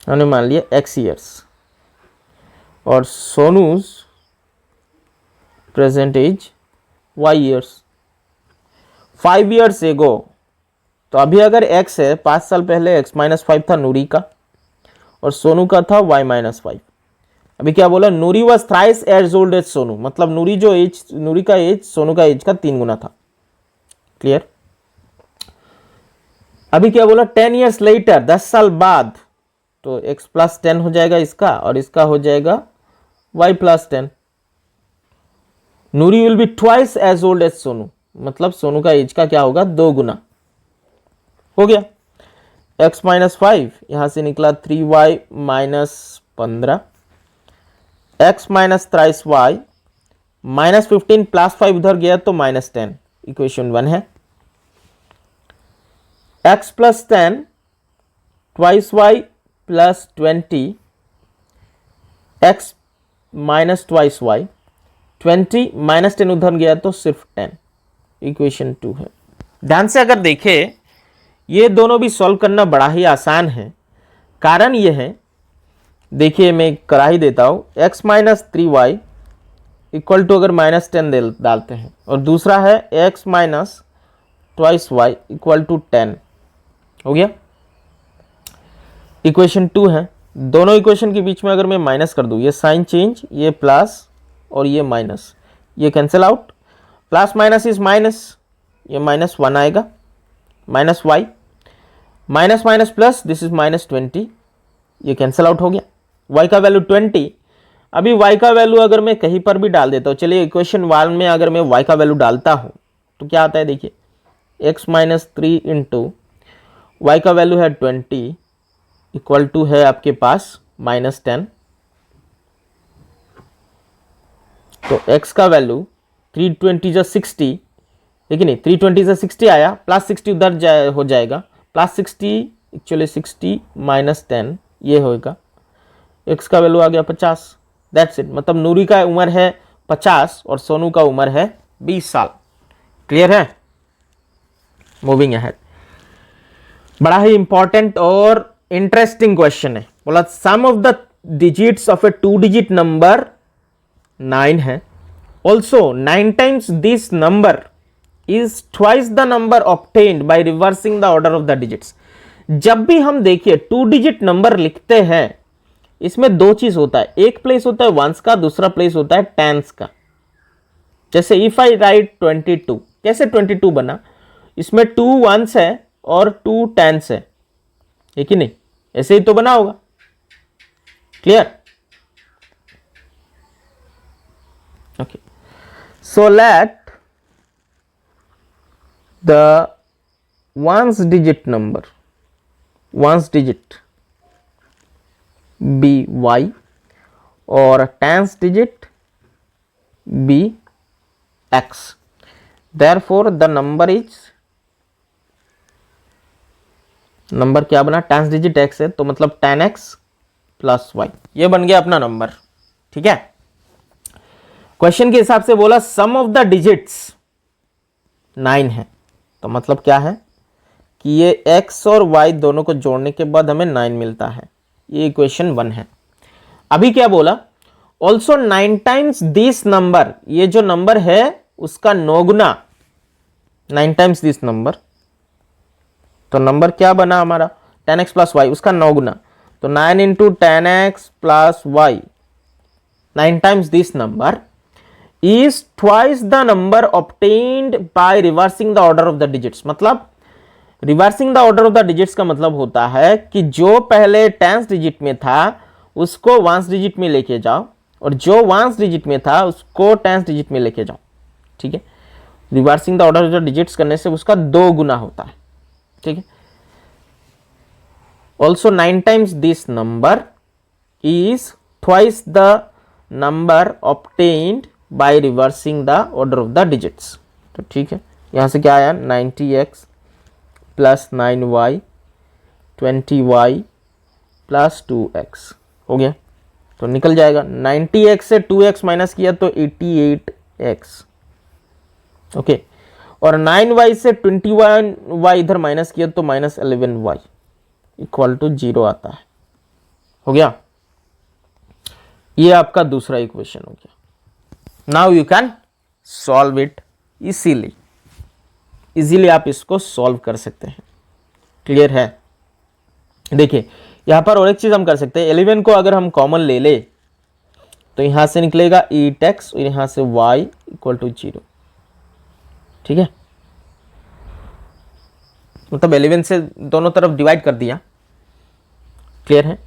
हमने मान लिया x ईयर्स, और Sonu's present age y years. 5 years एगो, तो अभी अगर x है, 5 साल पहले x माइनस 5 था नूरी का, और सोनू का था y माइनस 5। अभी क्या बोला, Noori was thrice as old as Sonu, मतलब नूरी जो एज, नूरी का एज सोनू का एज का 3 गुना था। क्लियर? अभी क्या बोला, 10 years later 10 साल बाद, तो x प्लस 10 हो जाएगा इसका, और इसका हो जाएगा y plus 10। Noori will be twice as old as Sonu, मतलब सोनू का एज का क्या होगा, 2 गुना। हो गया। x माइनस 5 यहां से निकला 3y minus 15, x minus thrice y minus 15 plus 5 उधर गया तो माइनस 10, इक्वेशन 1 है। x plus 10 twice y plus 20, x minus twice y 20 minus 10 उधर गया तो सिर्फ 10, इक्वेशन 2 है। ध्यान से अगर देखें, ये दोनों भी सॉल्व करना बड़ा ही आसान है। कारण ये है, देखिए मैं करा ही देता हूं, x minus 3y equal to अगर माइनस 10 डालते हैं, और दूसरा है x minus twice y equal to 10, हो गया, इक्वेशन 2 है। दोनों इक्वेशन के बीच में अगर मैं माइनस कर दूं, ये साइन चेंज, ये प्लस और ये माइनस, ये cancel out, plus minus is minus, ये माइनस 1 आएगा, minus y, minus minus plus, this is minus 20, ये कैंसिल आउट हो गया। y का वैल्यू 20। अभी y का वैल्यू अगर मैं कहीं पर भी डाल देता हूँ, चलिए इक्वेशन 1 में अगर मैं y का वैल्यू डालता हूँ तो क्या आता है, देखिए x माइनस 3 इंटू वाई का वैल्यू है 20 इक्वल टू है आपके पास माइनस 10। तो x का वैल्यू 320 जो 60, देखिए नहीं 320 से 60 आया, प्लस 60 उधर हो जाएगा, प्लस 60 एक्चुअली 60 माइनस 10 ये होगा, x का वैल्यू आ गया 50। That's it. मतलब नूरी का उम्र है 50 और सोनू का उम्र है 20 साल। क्लियर है? Moving ahead. बड़ा ही इंपॉर्टेंट और इंटरेस्टिंग क्वेश्चन है। बोला sum of the digits of a 2 digit number 9 है, also 9 times this number is twice the number obtained by reversing the order of the digits. जब भी हम देखिए 2 डिजिट नंबर लिखते हैं, इसमें 2 चीज होता है, एक प्लेस होता है वंस का, दूसरा प्लेस होता है टेंस का। जैसे इफ आई राइट 22, कैसे 22 बना, इसमें 2 1s है और 2 10s है कि नहीं, ऐसे ही तो बना होगा। Clear? Okay, so let the ones digit number, ones digit be y और tens digit be x, therefore the number is, number क्या बना, टेंस डिजिट x है तो मतलब 10x प्लस y, ये बन गया अपना नंबर। ठीक है, क्वेश्चन के हिसाब से बोला सम ऑफ द डिजिट्स 9 है, तो मतलब क्या है कि ये x और y दोनों को जोड़ने के बाद हमें 9 मिलता है, ये इक्वेशन 1 है। अभी क्या बोला, ऑल्सो 9 टाइम्स दिस नंबर, ये जो नंबर है उसका 9 गुना, 9 टाइम्स दिस नंबर, तो नंबर क्या बना हमारा 10x प्लस वाई, उसका 9 गुना, तो 9 into 10x plus y, 9 times this number is twice the number obtained by reversing the order of the digits. मतलब reversing the order of the digits का मतलब होता है कि जो पहले टेंस डिजिट में था उसको वंस डिजिट में लेके जाओ, और जो वंस डिजिट में था उसको टेंस डिजिट में लेके जाओ। ठीक है, reversing the order of the digits करने से उसका 2 गुना होता है। ठीक है, also 9 times this number is twice the number obtained by reversing the order of the digits. तो ठीक है, यहां से क्या आया 90x plus 9y 20y plus 2x हो गया, तो निकल जाएगा 90x से 2x माइनस किया तो 88x। ओके, और 9y से 21y इधर माइनस किया तो माइनस 11y इक्वल टू 0 आता है। हो गया, ये आपका दूसरा इक्वेशन हो गया। Now you can solve it easily आप इसको सॉल्व कर सकते हैं। क्लियर है? देखिए यहां पर और एक चीज हम कर सकते हैं, 11 को अगर हम कॉमन ले ले तो यहां से निकलेगा 8x और यहां से y इक्वल टू 0। ठीक है, मतलब 11 से दोनों तरफ डिवाइड कर दिया। क्लियर है?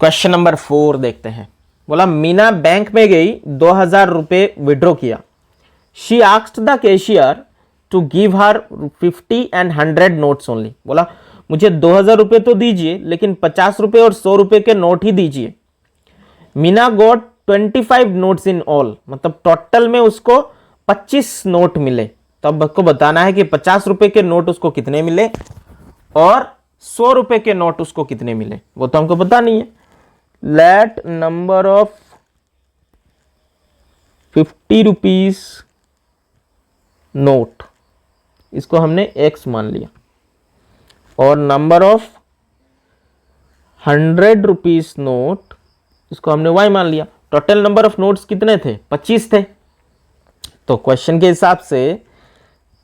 क्वेश्चन नंबर 4 देखते हैं। बोला मीना बैंक में गई, 2000 रुपए विड्रॉ किया। She asked the cashier to give her 50 and 100 notes only. बोला मुझे 2000 रुपए तो दीजिए लेकिन 50 रुपए और 100 रुपए के नोट ही दीजिए। Meena got 25 notes in all, मतलब टोटल में उसको 25 नोट मिले। तब आपको बताना है कि 50 रुपए के नोट उसको कितने मिले और 100 रुपए के नोट उसको कितने मिले, वो तो हमको पता नहीं है। Let number of 50 rupees note, इसको हमने x मान लिया, और नंबर ऑफ 100 रुपीज नोट इसको हमने y मान लिया। टोटल नंबर ऑफ नोट्स कितने थे? 25 थे। तो क्वेश्चन के हिसाब से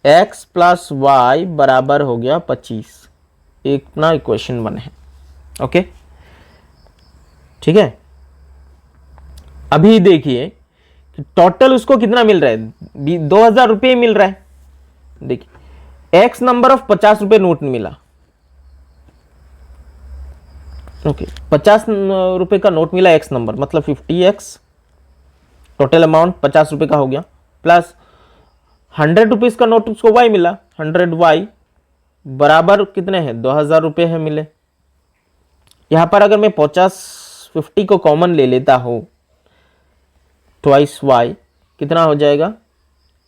x प्लस वाई बराबर हो गया 25। एक ना इक्वेशन 1 है। ओके, ठीक है। अभी देखिए कि टोटल उसको कितना मिल रहा है, 2000 रुपये मिल रहा है। देखिए x नंबर ऑफ 50 रुपये नोट मिला। ओके, 50 रुपए का नोट मिला x नंबर, मतलब 50x, टोटल अमाउंट 50 रुपए का हो गया, प्लस 100 रुपीज का नोट उसको y मिला, 100y बराबर कितने हैं? 2000 रुपए है मिले। यहां पर अगर मैं 50 को कॉमन ले लेता हूं, ट्वाइस y कितना हो जाएगा?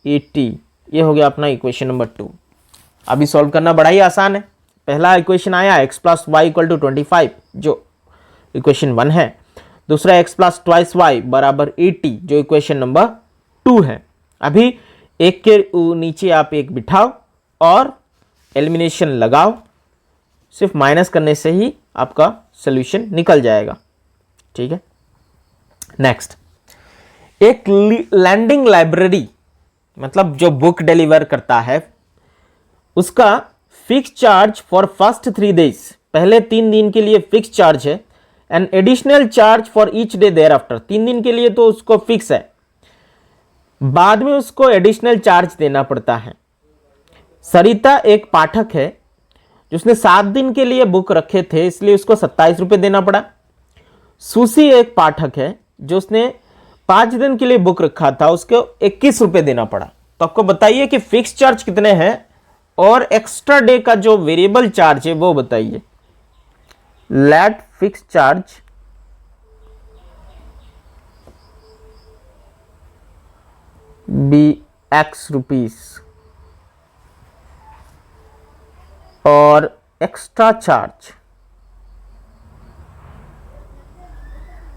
80। ये हो गया अपना इक्वेशन नंबर 2। अभी सॉल्व करना बड़ा ही आसान है। पहला इक्वेशन आया x plus y equal to 25, जो इक्वेशन 1 है। दूसरा x प्लस ट्वाइस वाई बराबर 80, जो इक्वेशन नंबर 2 है। अभी एक के नीचे आप एक बिठाओ और एलिमिनेशन लगाओ, सिर्फ माइनस करने से ही आपका सोल्यूशन निकल जाएगा। ठीक है, नेक्स्ट, एक लैंडिंग लाइब्रेरी, मतलब जो बुक डिलीवर करता है, उसका fix charge for first 3 days, पहले 3 दिन के लिए फिक्स चार्ज है, and additional charge for each day thereafter, 3 दिन के लिए तो उसको फिक्स है, बाद में उसको एडिशनल चार्ज देना पड़ता है। सरिता एक पाठक है जिसने 7 दिन के लिए बुक रखे थे, इसलिए उसको 27 रुपये देना पड़ा। सुशी एक पाठक है जो उसने 5 दिन के लिए बुक रखा था, उसको 21 रुपये देना पड़ा। तो आपको बताइए कि फिक्स चार्ज कितने हैं और एक्स्ट्रा डे का जो वेरिएबल चार्ज है वो बताइए। Let fix charge be x rupees और एक्स्ट्रा चार्ज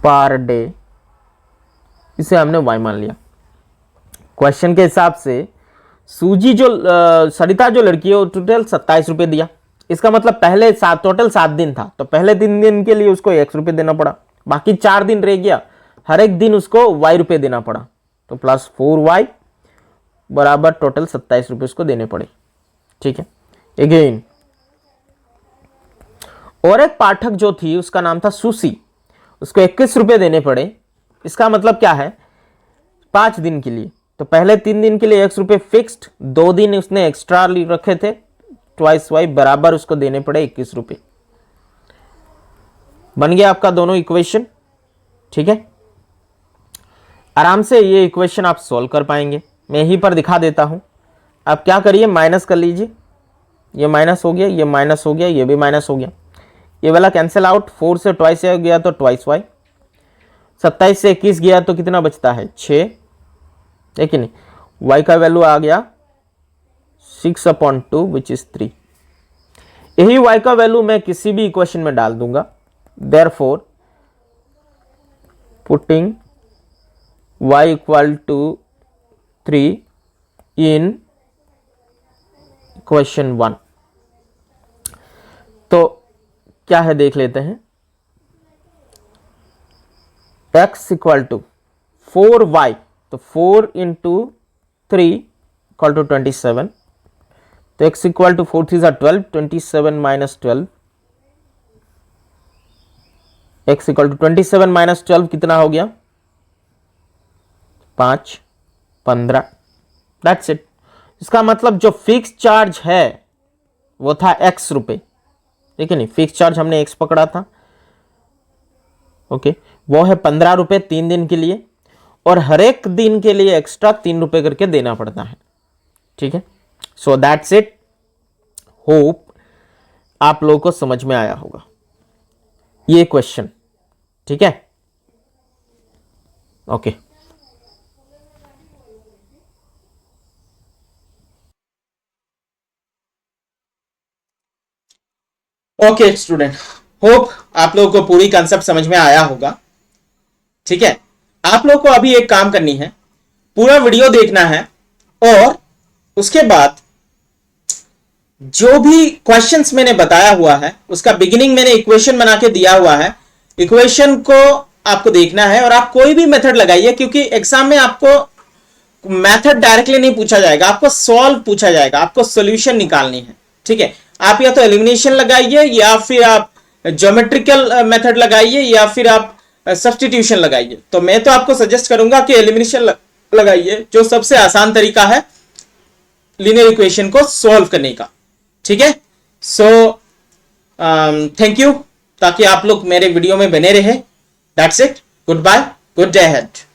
पर डे, इसे हमने y मान लिया। क्वेश्चन के हिसाब से सूजी जो सरिता जो लड़की है वो टोटल 27 रुपये दिया। इसका मतलब पहले टोटल 7 दिन था, तो पहले 3 दिन के लिए उसको x रुपये देना पड़ा, बाकी 4 दिन रह गया, हर एक दिन उसको y रुपये देना पड़ा। तो प्लस 4y बराबर टोटल 27 रुपये उसको देने पड़े। ठीक है। अगेन और एक पाठक जो थी उसका नाम था सुशी, उसको 21 रुपये देने पड़े। इसका मतलब क्या है, 5 दिन के लिए, तो पहले 3 दिन के लिए x रुपये फिक्स्ड, 2 दिन उसने एक्स्ट्रा रखे थे, ट्वाइस वाई बराबर उसको देने पड़े 21 रुपये। बन गया आपका दोनों इक्वेशन। ठीक है, आराम से ये इक्वेशन आप सॉल्व कर पाएंगे। मैं यहीं पर दिखा देता हूं। आप क्या करिए, माइनस कर लीजिए, ये माइनस हो गया, ये माइनस हो गया, ये भी माइनस हो गया, ये वाला कैंसिल आउट, 4 से ट्वाइस गया तो ट्वाइस वाई, 27 से 21 गया तो कितना बचता है 6, है कि नहीं। y का वैल्यू आ गया 6/2 विच इज 3। यही y का वैल्यू मैं किसी भी इक्वेशन में डाल दूंगा। Therefore putting y equal to 3 in equation 1। तो क्या है देख लेते हैं। x इक्वल टू 4y, तो 4 इंटू 3 इक्वल टू 27, तो x equal to 4 3 12, 27 minus 12, x equal to 27 minus 12 कितना हो गया 5 15। That's it. इसका मतलब जो फिक्स चार्ज है वो था x रुपये, ठीक है नहीं, फिक्स चार्ज हमने x पकड़ा था, ओके, वो है 15 रुपये 3 दिन के लिए, और हर एक दिन के लिए एक्स्ट्रा 3 रुपये करके देना पड़ता है। ठीक है, सो दैट्स इट। होप आप लोगों को समझ में आया होगा ये क्वेश्चन। ठीक है, ओके। ओके स्टूडेंट, होप आप लोगों को पूरी कंसेप्ट समझ में आया होगा। ठीक है, आप लोगों को अभी एक काम करनी है, पूरा वीडियो देखना है और उसके बाद जो भी क्वेश्चंस मैंने बताया हुआ है उसका बिगिनिंग मैंने इक्वेशन बना के दिया हुआ है, इक्वेशन को आपको देखना है और आप कोई भी मेथड लगाइए, क्योंकि एग्जाम में आपको मेथड डायरेक्टली नहीं पूछा जाएगा, आपको सॉल्व पूछा जाएगा, आपको सॉल्यूशन निकालनी है। ठीक है, आप या तो एलिमिनेशन लगाइए या फिर आप ज्योमेट्रिकल मेथड लगाइए या फिर आप सब्स्टिट्यूशन लगाइए। तो मैं तो आपको सजेस्ट करूंगा कि एलिमिनेशन लगाइए, जो सबसे आसान तरीका है लीनियर इक्वेशन को सॉल्व करने का। ठीक है, सो थैंक यू, ताकि आप लोग मेरे वीडियो में बने रहे। That's it, good bye, good day ahead.